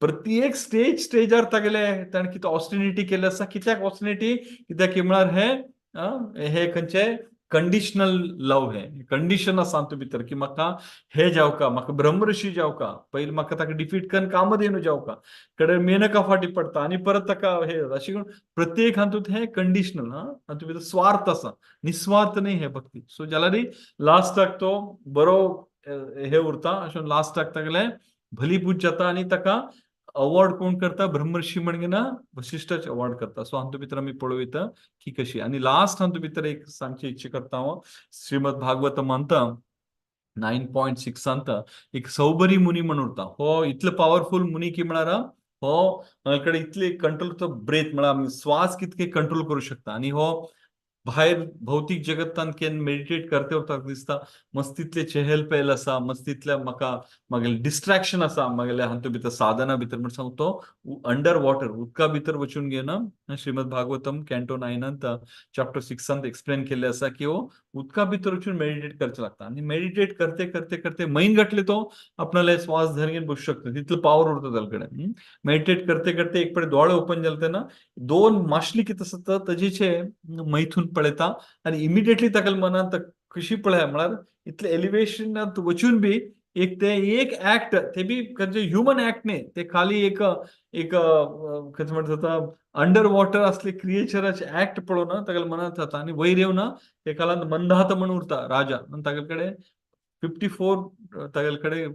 प्रत्येक स्टेजार तागेले ताणें कितें ऑस्टिनिटी केले आसा कित्याक ऑस्टिनिटी कित्याक म्हळ्यार हे खंयचे कंडिशनल लव हे कंडिशन आसा हातूंत भितर की म्हाका हे जावका म्हाका ब्रह्मऋषी जावका पयलीं म्हाका ताका डिफीट करून कामधेनू जावका कडेन मेनका फाटी पडता आनी परत ताका हे अशें करून प्रत्येक हातूंत हे कंडिशनल हातूंत भितर स्वार्थ आसा निस्वार्थ न्ही हे भक्ती सो जाल्यार लास्टाक तो बरो हे उरता अशें लास्टाक तागेले भलीभूत जाता आनी ताका अवॉर्ड कोण करता ब्रह्मर्षी म्हणजे ना वशिष्ठच अवॉर्ड करता. सो हांतू भितर आमी पळयता की कशी. आणि लास्ट हांतू भितर एक सांगची इच्छा करता हांव, श्रीमद भागवत म्हणता 9.6 सांगता एक सौबरी मुनी म्हणून उरता. हो इतलो पॉवरफुल मुनी की म्हळ्यार हो हांगेकडे इतले कंट्रोल तो ब्रेथ म्हळ्यार आमी श्वास कितके कंट्रोल करू शकता. आणि हो भायर भौतीक जगतान केन्ना मेडिटेट करता वरता दिसता मस्तितले चेहल पहल आसा, मस्तितले म्हाका मागेले डिस्ट्रॅक्शन आसा, मागेले हातूंत भितर साधना भितर म्हण सांगू तो अंडर वॉटर उदका भितर वचून घेवन श्रीमद भागवतम कॅन्टो 9 चॅप्टर 6 एक्सप्लेन केल्ले आसा की हो उदका भितर वचून मेडिटेट करचे लागता. आणि मेडिटेट करते करते करते मैन गटले तो आपणाले श्वास धरून बसू शकता. तितलो पावर उरता ताजे कडेन. मेडिटेट करते करते एक पडे दोळे ओपन जाले तेन्ना दोन माशली कितें आसता तजेचे मैथून पळयता आणि इमिडिएटली ताका मनांत कशी पळय म्हळ्यार इतले एलिव्हेशनांत वचून बी एक ते एक ऍक्ट ते बी खंयचे ह्युमन ऍक्ट न्ही, ते खाली एक एक कशें म्हणटा अंडर वॉटर असले क्रिएचराचे ऍक्ट पळोवन ताका मनांत जाता. आणि वयर येवन ते काळांत मंदात म्हणून उरता राजा. आणि तागे कडेन 54 तागे कडेन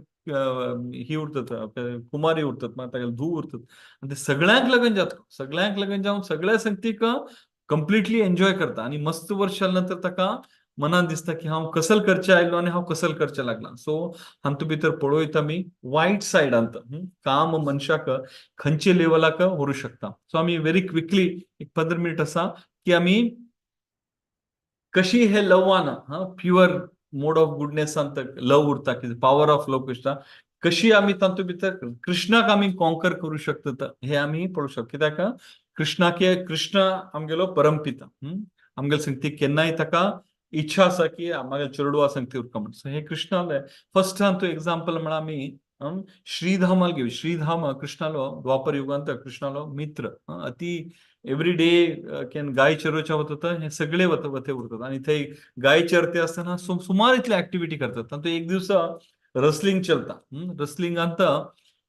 ही उरतात कुमारी उरतात, तागेले धूव उरतात. आणि ते सगळ्यांक लग्न जाता, सगळ्यांक लग्न जावन सगळ्या संगतीक कंप्लिटली एन्जॉय करता. आणि मस्त वर्षां नंतर ताका मनात दिसता की हांव कसल करचे आयलो आणि हांव कसल करचे लागला. सो हातूंत भितर पळयता आमी वायट सायडांत काम मनशाक खंयचे लेवलाक व्हरू शकता. सो आमी व्हेरी क्विकली एक 15 मिनिट आसा की आमी कशी हे लवान प्युअर मोड ऑफ गुडनेसांत लव उरता की पॉवर ऑफ लव कशी आमी तातूंत भितर कृष्णाक आमी कॉन्कर करू शकतात हे आमी पळोवंक शकता. कित्याक कृष्ण आमगेलो परमपिता. आमगेले संगतीक केन्नाय ताका इच्छा आसा की म्हागे चेडूं संगती उरता म्हणून. सो हे कृष्णाले फर्स्ट हांतू एक्झाम्पल म्हळ्यार आमी श्रीधामाल घेवया. श्रीधाम कृष्णालो द्वापर युगांत कृष्णालो मित्र. अति एव्हरी डे केन गाय चरोवच्या वतात हे सगळे वते उरतात. आणि थंय गाय चरते आसतना सुमार इतले ऍक्टिव्हिटी करतात. तातूंत एक दिवस रसलिंग चलता. रसलिंगांत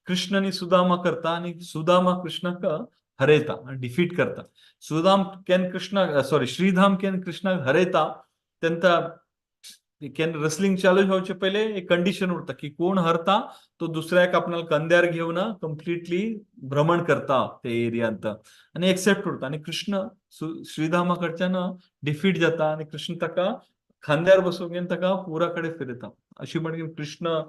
कृष्ण आनी सुदामा करता आणि सुदामा कृष्णाक हरयता डिफीट करता. सुदाम केन कृष्णाक सॉरी श्रीधाम केन कृष्णाक हरयता तेन्ना केन रसलिंग चालू जावचे पहिले एक कंडिशन उरता की कोण हरता तो दुसऱ्याक आपणाला कंद्यार घेवन कंप्लिटली भ्रमण करता ते एरियांत. आणि एक्सेप्ट उरता. आणि कृष्ण श्रीधामा कडच्यान डिफीट जाता आणि कृष्ण ताका खांद्यार बसोवन घेवन ताका पुरा कडेन फिरयता. अशी म्हणजे कृष्ण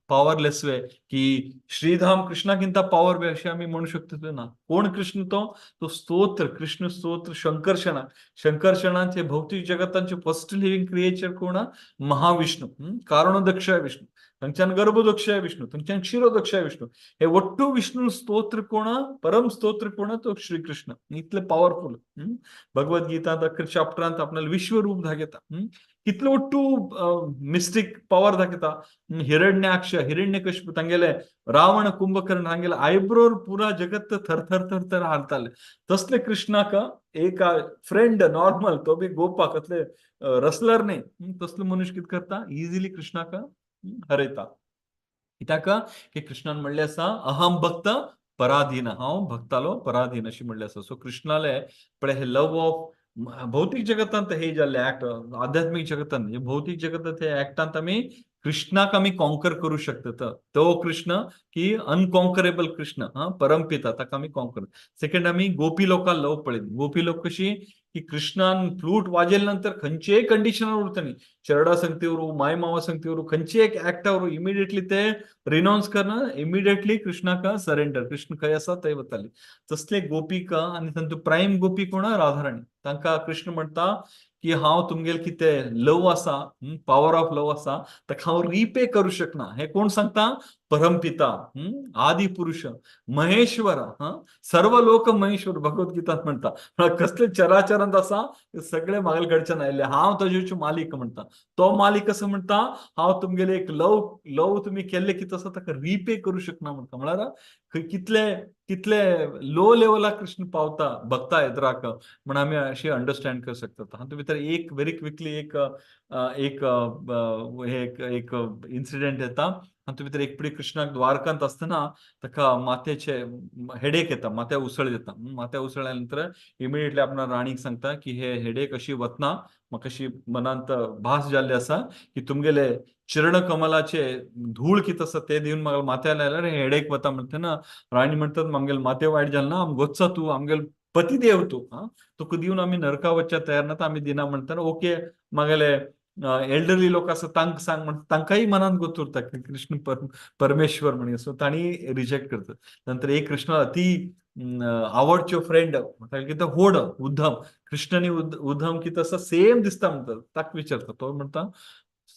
पॉवरलेस वे की श्रीधाम कृष्णाकिंता पॉवर वे असे आम्ही म्हणू शकतो ना. कोण कृष्ण तो स्तोत्र कृष्ण स्तोत्र शंकर्षणा. शंकर्षणांचे भौतिक जगतांचे फर्स्ट लिव्हिंग क्रिएचर कोण महाविष्णू. कारणोदक्षय विष्णू, थंयच्यान गर्भोदक्षय विष्णू, थंयच्यान क्षीरोदक्षय विष्णू. हे ಒಟ್ಟು विष्णू स्तोत्र कोण परम स्तोत्र कोण तो श्रीकृष्ण. इतले पॉवरफुल. भगवद्गीता अखर चॅप्टरांत आपल्याला विश्वरूप दाखयता. कितले ಒಟ್ಟು मिस्टिक पॉवर दाखयता. हिरण्याक्ष हिरण्यकश्यप तांगेले रावण कुंभकर्ण तांगेले आयब्रोर पुरा जगत थरथर थरथर हालताले. तसले कृष्णाक एक फ्रेंड नॉर्मल तो बी गोपाक कसले रसलर न्ही तसलो मनुष्य कितें करता इजिली कृष्णाक हरयता. कित्याक की कृष्णान म्हणले आसा अहम भक्त पराधीन. हांव भक्तालो पराधीन अशी म्हणले आसा. सो कृष्णाले पळय हे लव ऑफ भौतिक जगतांत हे जाल्ले ऍक्ट आध्यात्मिक जगतांत भौतिक जगतांत हे ऍक्टांत आमी कृष्णाक आमी कॉन्कर करू शकतात. तो कृष्ण की अनकॉन्करेबल कृष्ण परमपिता ताका आमी कॉन्कर. सेकंड आमी गोपी लोकां लव पळयली. गोपी लोक कशी की कृष्णान फ्लूट वाजयले नंतर खंयचेय कंडिशनार उरतली. चेडा संगती वरू माय मावा संगती वरू खंयचे एक ऍक्टा वरू इमिडिएटली ते रिनाउन्स करना इमिडिएटली कृष्णाक सरेंडर. कृष्ण खंय आसा थंय वताली. तसले गोपिका आणि तांतूं प्रायम गोपी कोण राधाराणी. तांकां कृष्ण म्हणटा की हांव तुमगेले कितें लव आसा पॉवर ऑफ लव आसा ताका हांव रिपे करू शकना. हे कोण सांगता परमपिता आदि पुरुष महेश्वर सर्व लोक महेश्वर भगवद्गीतात म्हणता. कसले चराचरांत आसा सगळे म्हागेले कडच्यान आयले हांव ताजेचे मालीक म्हणटा. तो मालीक असं म्हणता हांव तुमगेले एक लव तुम्ही केल्ले कितें आसा ताका रिपे करू शकना म्हणटा. म्हळ्यार कितले कितले लो लेवलाक कृष्ण पावता भक्ता येद्राक म्हण आमी अशी अंडरस्टँड करू शकतात. हातूंत भितर एक व्हेरी क्विकली एक एक हे एक इन्सिडेंट येता. हातूंत भितर एक कृष्णाक द्वारकांत असतना ताका माथ्याचे हेडेक येता, माथ्या उसळ येता. माथ्या उसळ्या नंतर इमिडिएटली आपणा राणीक सांगता की हे हेडेक अशी वतना, म्हाका अशी मनांत भास जाल्ली आसा की तुमगेले चरण कमलाचे धूळ कितें आसा ते दिवन म्हाका माथ्यार लायल्यार हेडेक वता म्हणटना राणी म्हणटात आमगेले माथे वायट जालें ना, गोच्चा तूं आमगेलो पतिदेव तूं, तुका दिवन आमी नरका वचच्या तयार ना, आमी दिना म्हणटना ओके म्हागेले एल्डरली लोक आसा तांकां सांग म्हणटा तांकांय मनांत गोच उरता की कृष्ण परमेश्वर म्हणून. सो तांणी रिजेक्ट करता. नंतर एक कृष्ण अति आवडच्यो फ्रेंड कितें होड उद्धव, कृष्ण आनी उद्धव कितें आसा सेम दिसता म्हणटा. ताका विचारता, तो म्हणटा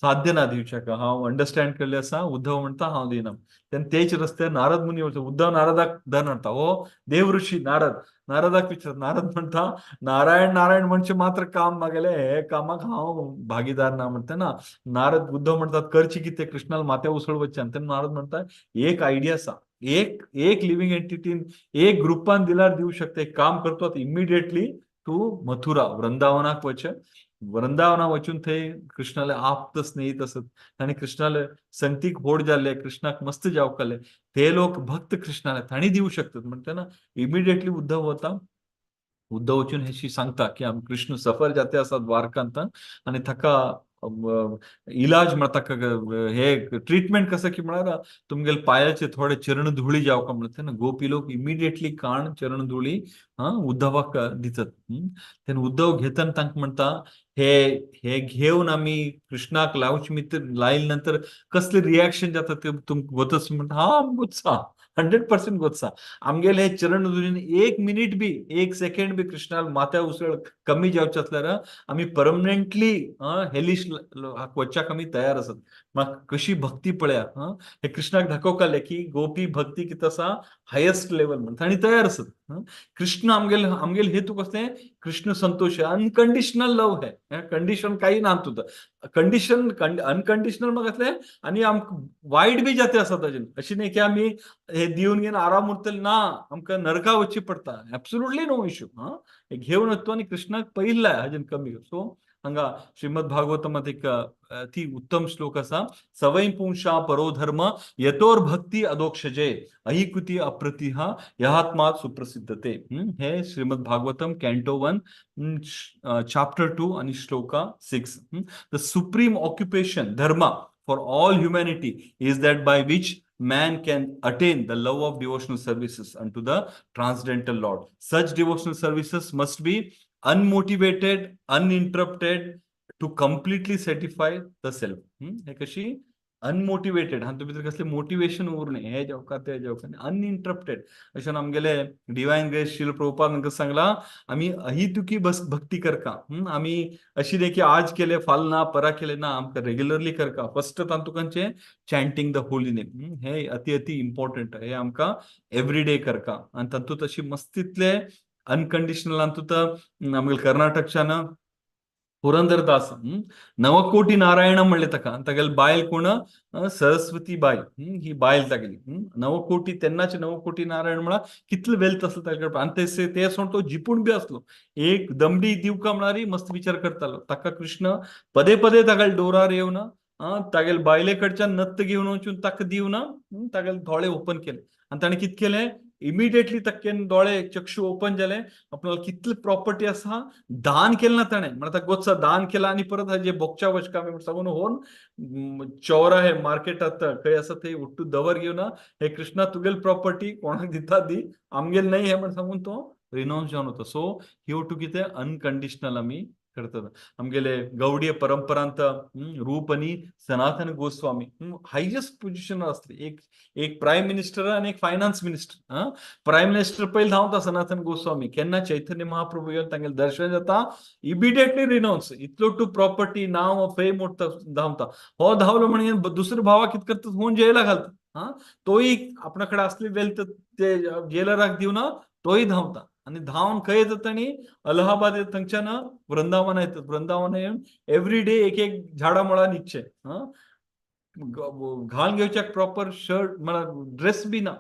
साध्य ना दिवच्याक, हांव अंडरस्टँड केल्लें आसा. उद्धव म्हणटा हांव दिना. तेन्ना तेच रस्त्यार नारद मुनी वयता. उद्धव नारदाक धर हाडटा, हो देव ऋषी नारद. नारदाक विचारता, नारद म्हणटा नारायण नारायण म्हणचे मात्र काम मागेले, हे कामाक हांव भागीदार ना म्हणटा. नारद उद्धव म्हणटात करची कितें, कृष्णाला माथ्या उसळ वचचें. तेन्ना नारद म्हणटा एक आयडिया आसा, एक लिव्हिंग एंटिटीन एक ग्रुपान दिल्यार दिवं शकता. एक काम करतो इमिडिएटली तू मथुरा वृंदावनाक वच. वृंदावना वचून थंय कृष्णाले आप्त स्नेहीत असत तांणी कृष्णाले संगतीक होड जाल्ले, कृष्णाक मस्त जावकाले, ते लोक भक्त कृष्णाले तांणी दिवं शकतात म्हणटना इमिडिएटली उद्धव वता. उद्धव वचून हेशी सांगता की आम कृष्ण सफर जाते आसा द्वारकांत आनी ताका इलाज म्हळ्यार ताका हे ट्रीटमेंट कसं की म्हळ्यार तुमगेले पायाचे थोडे चरण धुळी जावका म्हणटा. गोपी लोक इमिडिएटली काण चरण धुळी उद्धवाक दितात. तेन्ना उद्धव घेतना तांकां म्हणटा हे हे घेवन आमी कृष्णाक लावचे मित्र लायले नंतर कसले रिएक्शन जाता ते तुमकां गोतच म्हणटा. हा गोत्सा 100% गोत्सा. आमगेले हे चरण धुळीन एक मिनिट बी एक सेकंड बी कृष्णाल माथ्या उसळ कमी जावचे आसल्यार आमी परमनंटली हेलिश वचच्याक आमी तयार आसात. म्हाका कशी भक्ती पळया. हे कृष्णाक दाखोवपाले की गोपी भक्ती कितें आसा हायेस्ट लेवल म्हणून तांणी तयार आसत. कृष्ण आमगेले हेतू कसले, कृष्ण संतोष है, अनकंडिशनल लव है. कंडिशन काही ना तुझं. कंडिशन अनकंडिशनल मग असले आणि वाईट बी जाते असतात अजून. अशी नाही की आम्ही हे दिवन घेऊन आराम उरतले ना, आमकां नरका वचची पडता. Absolutely no issue. हे घेऊन येतो आणि कृष्णाक पहिला अजून कमी. सो हांगा श्रीमद भागवतमात एक अति उत्तम श्लोक असा, सवय पुंशा परो धर्म यतोर भक्ती अदोक्षजे अहिकुती अप्रतिहा यहात्मात सुप्रसिद्धते. हे श्रीमद भागवतम कॅन्टो 1 चॅप्टर 2 आणि shloka 6. The supreme occupation Dharma for all humanity is that by which man can attain the love of devotional services unto the transcendental Lord. Such devotional services must be unmotivated, uninterrupted to completely satisfy the self. हे कशी unmotivated, हातूंत भितर कसले motivation उरणे, हे जेवका ते जेवका, uninterrupted. अशें आमगेले divine grace Srila Prabhupada हांकां सांगला आमी अहितुकी भक्ती करका. आमी अशी न्ही की आज केले फाल ना, परा केले ना, आमकां रेग्युलरली करका. फर्स्ट तांतुकांचे चॅन्टिंग द होली नेम, हे अति इम्पॉर्टंट. हे आमकां एवरीडे करका. आनी तातूंत अशी मस्तितले अनकंडिशनल हातूंत आमगेले कर्नाटकच्यान पुरंदरदास नवकोटी नारायण म्हणले ताका. तागेले बायल कोण, सरस्वती बाई. ही बायल तागेली. नवकोटी तेन्नाचे नवकोटी नारायण म्हळ्यार कितले वेल्थ आसलो तागेले. आनी ते सोड तो जिपूण बी आसलो. एक दमडी दिवका म्हणारी मस्त विचार करतालो. ताका कृष्ण पदे पदे तागेले डोरार येवन तागेले बायले कडच्यान नत्त घेवन वचून ताका दिवन तागेले दोळे ओपन केले. आनी ताणें कितें केलें, इमिडिएटली ताके दोळे चक्षु ओपन जाले. आपल्याला कितली प्रॉपर्टी आसा दान केलं ना ताणें. म्हणटा गोत्सा दान केला आणि परत हाजे बोगच्या वचका सांगून होन चौरा हे मार्केटात खंय आसा थंय उट्टू दवर घेवन हे कृष्णा तुगेल प्रॉपर्टी कोणाक दिता दी, आमगेल नाही हे म्हण सांगून तो रिनाउन्स जावन वता. सो ह्यो टू कितें अनकंडिशनल आमी करतात. आमगेले गौडीय परंपरांत रूप आणि सनातन गोस्वामी हायेस्ट पोजिशन असले. एक प्राईम मिनिस्टर आणि एक फायनान्स मिनिस्टर. प्राईम मिनिस्टर पहिले धांवता सनातन गोस्वामी. केन्ना चैतन्य महाप्रभू येवन तांगेलें दर्शन जाता, इमिडिएटली रिनाउन्स. इतलो टू प्रॉपर्टी नाव फेम धांवता. हो धांवलो म्हणून दुसरे भावा कितें करता, होऊन जेला घालता. तोय आपणा कडेन असली वेल्थ ते जेलराक दिवन तोय धांवता. आणि धांवन खंय येता आनी अलाहाबाद थंयच्यान वृंदावन येतात. वृंदावन येवन एवरी डे एक झाडा मुळा न्हिदचे. घालून घेवच्याक प्रॉपर शर्ट म्हळ्यार ड्रेस बी ना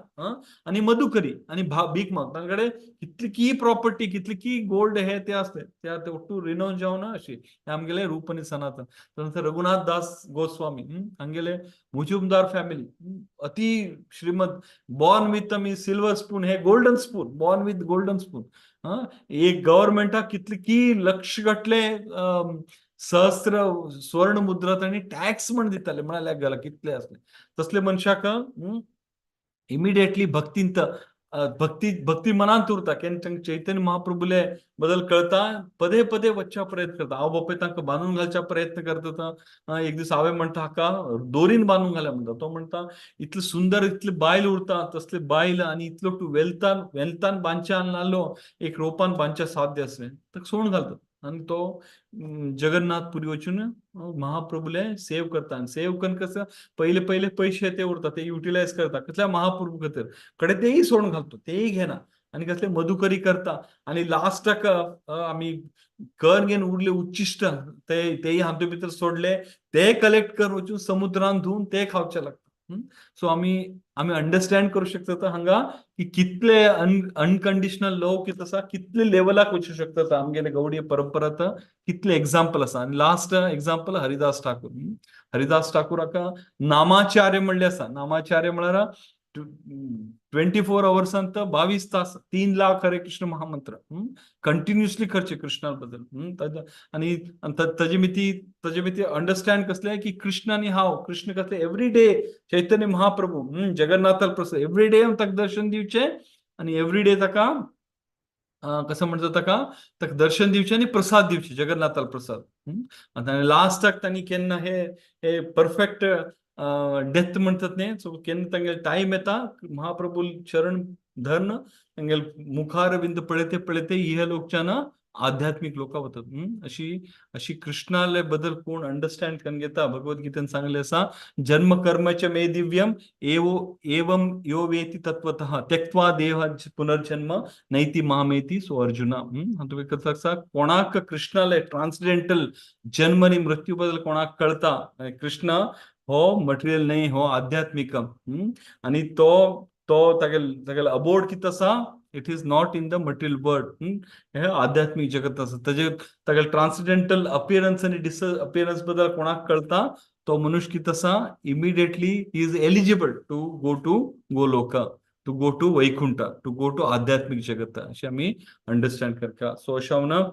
आणि मधुकरी आणि भीक माग तांकडे कितली की प्रॉपर्टी कितली की गोल्ड हे ते असले ते ಒಟ್ಟು रिनोव जावन अशी आमगेले रूप आणि सनातन त्यानंतर रघुनाथ दास गोस्वामी हांगेले मुजुमदार फॅमिली अति श्रीमंत बॉर्न विथ मी सिल्वर स्पून हे golden spoon born with golden spoon एक गव्हर्नमेंटाक कितली की लक्ष गटले सहस्त्र स्वर्ण मुद्रा तांणी टॅक्स म्हण दिताले म्हणाल्याक गेला कितले असले तसले मनशाक इमिडिएटली भक्तींत भक्ती मनात उरता केन्ना चैतन्य महाप्रभुले बद्दल कळता पदे पदे वचच्या प्रयत्न करता हांव बापूय तांकां बांदून घालच्या प्रयत्न करता एक दीस हांवें म्हणटा हाका दोरीन बांदून घाल्या म्हणटा तो म्हणटा इतले सुंदर इतले बायल उरता तसले बायल आनी इतलो तूं वेल्तान बांदच्या नालो एक रोपान बांदच्या साध्य असले ताका सोडून घालता आनी तो जगन्नाथपुरी वचून महाप्रभुले सेव करता आनी सेव करून कसं पहिले पैसे ते उरता ते युटिलायज करता कसल्या महाप्रभू खातीर कडे तेही सोडून घालतो तेही घेना आणि कसले मधुकरी करता आणि लास्टाक आम्ही कर घेऊन उरले उच्चिष्ट तेही हातू भितर सोडले ते कलेक्ट करून वचून समुद्रान धुवन ते खावचे लागता सो आम्ही अंडरस्टँड करू शकता हांगा की कितले अनकंडिशनल लव कित आसा कितले लेवलाक वचू शकता आमगेले गौडीय परंपरात कितले एक्झाम्पल आसा आणि लास्ट एक्झाम्पल हरिदास ठाकूर हाका नामाचार्य म्हणले आसा नामाचार्य म्हळ्यार 24 अवर्सांत 22 तास 3 लाख हरे कृष्ण महामंत्र कंटिन्युअसली करचे कृष्णा बद्दल आणि ताजे मिती अंडरस्टँड कसले की कृष्ण आणि हांव कृष्ण कसले एव्हरी डे चैतन्य महाप्रभू जगन्नाथाल प्रसाद एव्हरी डे ताका दर्शन दिवचे आणि एव्हरी डे ताका कसं म्हणतो ताका दर्शन दिवचे आणि प्रसाद दिवचे जगन्नाथाल प्रसाद आणि लास्टाक तांणी केन्ना हे परफेक्ट डेथ म्हणतात न्ही सो केन्ना तांगेले टाइम येता महाप्रभू चरण धरन तांगेले मुखारविंद पळयते इह लोकच्यान आध्यात्मिक लोकां वतात अशी कृष्णाले बद्दल कोण अंडरस्टँड करून घेता भगवद्गीतेन सांगले आसा जन्म कर्मच मे दिव्यम एवं यो वेति तत्वतः त्यक्त्वा देह पुनर्जन्म नैति मामेति सो अर्जुना तुम्ही कसं सांगता कोणाक कृष्णाले ट्रान्सडेंटल जन्म आणि मृत्यू बद्दल कोणाक कळता कृष्ण हो मटेरियल नाही हो आध्यात्मिक आणि तो तागेल अबोर्ड कित आसा it is not in the material world हे आध्यात्मिक जगत आसा तागेल ट्रान्सडेंटल अपियरन्स आणि डिसअपियरन्स बद्दल कोणाक कळता तो मनुष्य कित आसा immediately he is eligible to go Golok to go to Vaikunth to go to आध्यात्मिक जगत अशी आम्ही अंडरस्टँड करता सो अशा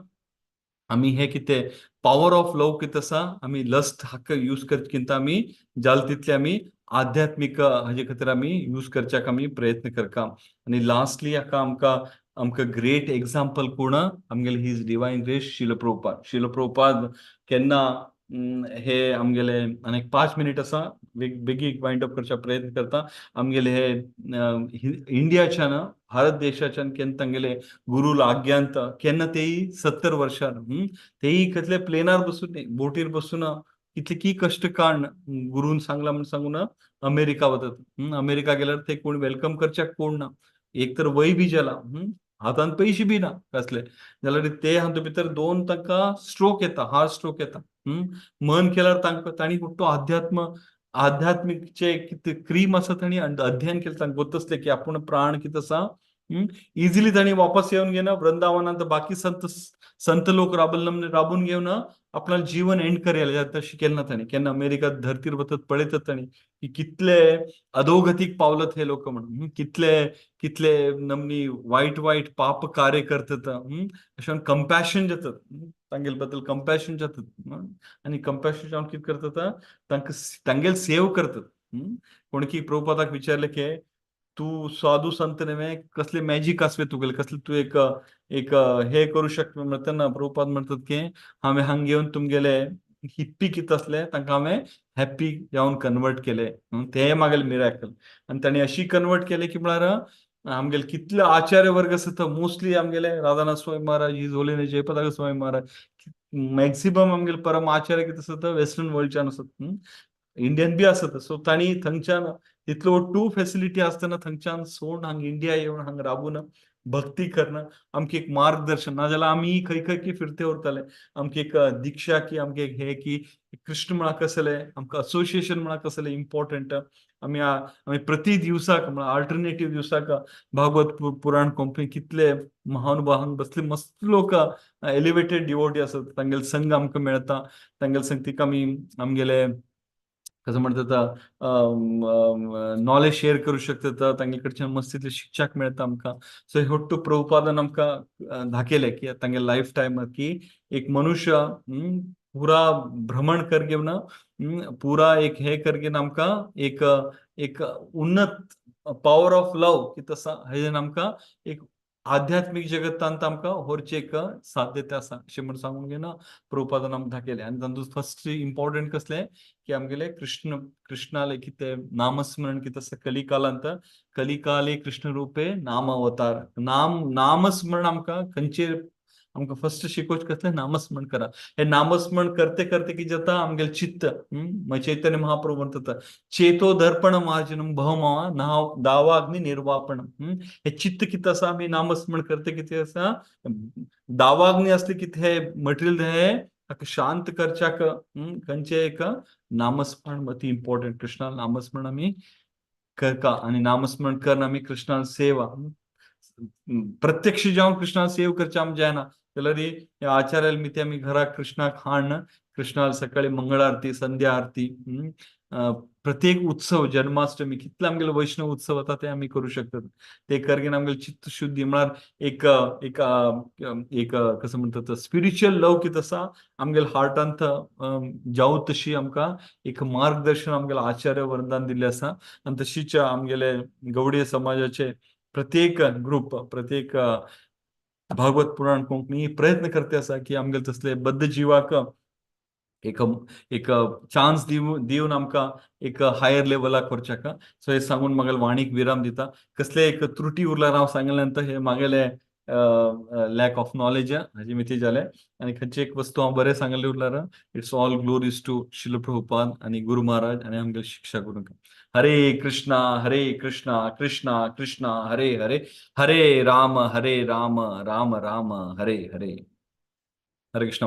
आम्ही हे कितें पॉवर ऑफ लव कितें आसा आम्ही लस्ट हाका यूज करचेकिंत आम्ही जाल तितले आम्ही आध्यात्मिक हाजे खातीर आम्ही यूज करच्याक आम्ही प्रयत्न करता आणि लास्टली हाका आमकां ग्रेट एक्झाम्पल कोण आमगेले हीज डिवायन ग्रेस शिलप्रभुपाद केन्ना हे आमगेले आनीक 5 मिनिट आसा बेगीक वाइंड अप करच्या प्रयत्न करता आमगेले हे इंडियाच्यान भारत देशाच्यान केन्ना तांगेले गुरु आज्ञांत केन्ना तेही 70 वर्षान तेही कसले प्लेनार बसून बोटीर बसून कितले की कष्ट काढ गुरुन सांगला म्हणून सांगून अमेरिका वतात अमेरिका गेल्यार ते कोण वेलकम करच्याक कोण ना एक तर वय बी जाला हातान पैसे बी ना कसले जाल्यार ते हातूंत भितर 2 तांकां स्ट्रोक येता हार्ट स्ट्रोक येता मन केल्यार तांणी तो आध्यात्मिकचे कितें क्रीम आसा तांणी अध्ययन केलें तांकां गोतसले की आपूण प्राण कितें आसा इजिली तांणी वापस येवन घेना वृंदावनांत बाकी संत लोक राबून घेवन आपणालें जीवन एंड करेल तशें केन्ना तांणी केन्ना अमेरिका धरतीर वतात पळयतात तांणी की कितले अधोगतीक पावलत हे लोक म्हणून कितले नमनी वायट पाप कार्य करतात अशें कंपॅशन जातात तांगेले बद्दल कंपॅशन जातात आनी कंपॅशन जावन कितें करतात तांगेले सेव करतात कोणकी प्रभुपादाक विचारले की तू साधू संत नव्हे कसले मॅजिक आसवे तुगेले कसले तू एक हे करू शकता म्हणटना प्रभुपाद म्हणतात की हांवें हांगा घेवन तुमगेले हिप्पी कितें आसले तांकां हांवें हॅप्पी जावन कन्वर्ट केले ते म्हागेले मिराकल आनी तांणी अशी कन्वर्ट केले की म्हळ्यार आमगेले कितले आचार्य वर्ग आसा मोस्टली आमगेले Radhanath Swami Maharaj his holiness जयपताका Swami Maharaj maximum आमगेले परम आचार्य कितें आसता वेस्टर्न वर्ल्डच्यान आसत इंडियन बी आसत सो तांणी थंयच्यान इतलो टू फॅसिलिटी आसतना थंयच्यान सोडून हांगा इंडिया येवन हांगा राबून भक्ती करणं आमके एक मार्गदर्शन नाजाल्यार आमी खंय खंय की फिरते उरताले आमके एक दिक्षा की आमके एक हे की कृष्ण म्हणा कसले आमकां असोसिएशन म्हणा कसले इम्पॉर्टंट आमी प्रति दिवसाक म्हणा अल्टरनेटिव्ह दिवसाक भागवत पुराण कोंकणी कितले महानुभावांक बसले मस्त लोक एलिवेटेड डिवोटी असत तांगेले संघ आमकां मेळटा तांगेले संग तिका आमी आमगेले कसं म्हणतात नॉलेज शेअर करू शकतात तांगे कडच्यान मस्त तितले शिक्षक मेळटा आमकां सो हे होट्टू प्रभुपादान आमकां दाखयले की तांगे लायफ टायम की एक मनुष्य पुरा भ्रमण करगे ना पुरा एक हे करगे आमकां एक एक उन्नत पॉवर ऑफ लव की तसा हेजेन आमकां एक आध्यात्मिक जगतांत आमकां व्हरची एक साध्यता आसा अशें म्हण सांगून घे ना प्रभुपादान आमकां दाखयलें आनी तातूंत फर्स्ट इम्पॉर्टंट कसलें की आमगेले कृष्णाले कितें नामस्मरण कितें आसा कलिकालांत कलिकाले कृष्ण रूपे नाम अवतार नामस्मरण आमकां खंयचेर आमकां फर्स्ट शिकोवचें कसलें नामस्मरण करा हे नामस्मरण करते करते कितें जाता आमगेलें चित्त चैतन्य महाप्रभू म्हणटा चेतो दर्पण मार्जनम भवमावा नाव दावाग्नी निर्वापणम हे चित्त कितें आसा आमी नामस्मरण करते कितें आसा दावाग्नी असले कितें हे मटेरियल हे शांत करच्याक खंयचे एक नामस्मरण अति इम्पॉर्टंट कृष्णा नामस्मरण आमी करता आणि नामस्मरण करून आमी कृष्णान सेवा प्रत्यक्ष जावन कृष्णान सेव करचे आम जायना जाल्यार आचार्याल मिते आमी घराक कृष्णाक हाडन कृष्णाल सकाळी मंगळ आरती संध्या आरती प्रत्येक उत्सव जन्माष्टमी कितले आमगेले वैष्णव उत्सव आता ते आमी करू शकतात ते करगेन आमगेले चित्त शुद्धी म्हळ्यार एक एक एक कसं म्हणतात स्पिरिच्युअल लव कितें आसा आमगेले हार्टांत जावं तशी आमकां एक मार्गदर्शन आमगेले आचार्य वरदान दिल्ले आसा आनी तशीच आमगेले गवडीय समाजाचे प्रत्येक ग्रुप प्रत्येक भागवत पुराण कोंकणी प्रयत्न करते आसा की आमगेले तसले बद्ध जिवाक एक एक चान्स दिवन आमकां एक हायर लेवलाक व्हरच्याक सो हे सांगून म्हागेले वाणीक विराम दिता कसले एक त्रुटी उरल्यार हांव सांगले नंतर हे म्हागेले लॅक ऑफ नॉलेज हाजे मिती जाले आनी खंयची एक वस्तू हांव बरें सांगले उरल्यार इट्स ऑल ग्लोरीज टू शिल प्रभुपाद आनी गुरु महाराज आनी आमगेले शिक्षा गुरू हरे कृष्णा कृष्णा कृष्णा हरे हरे हरे राम राम राम हरे हरे हरे कृष्ण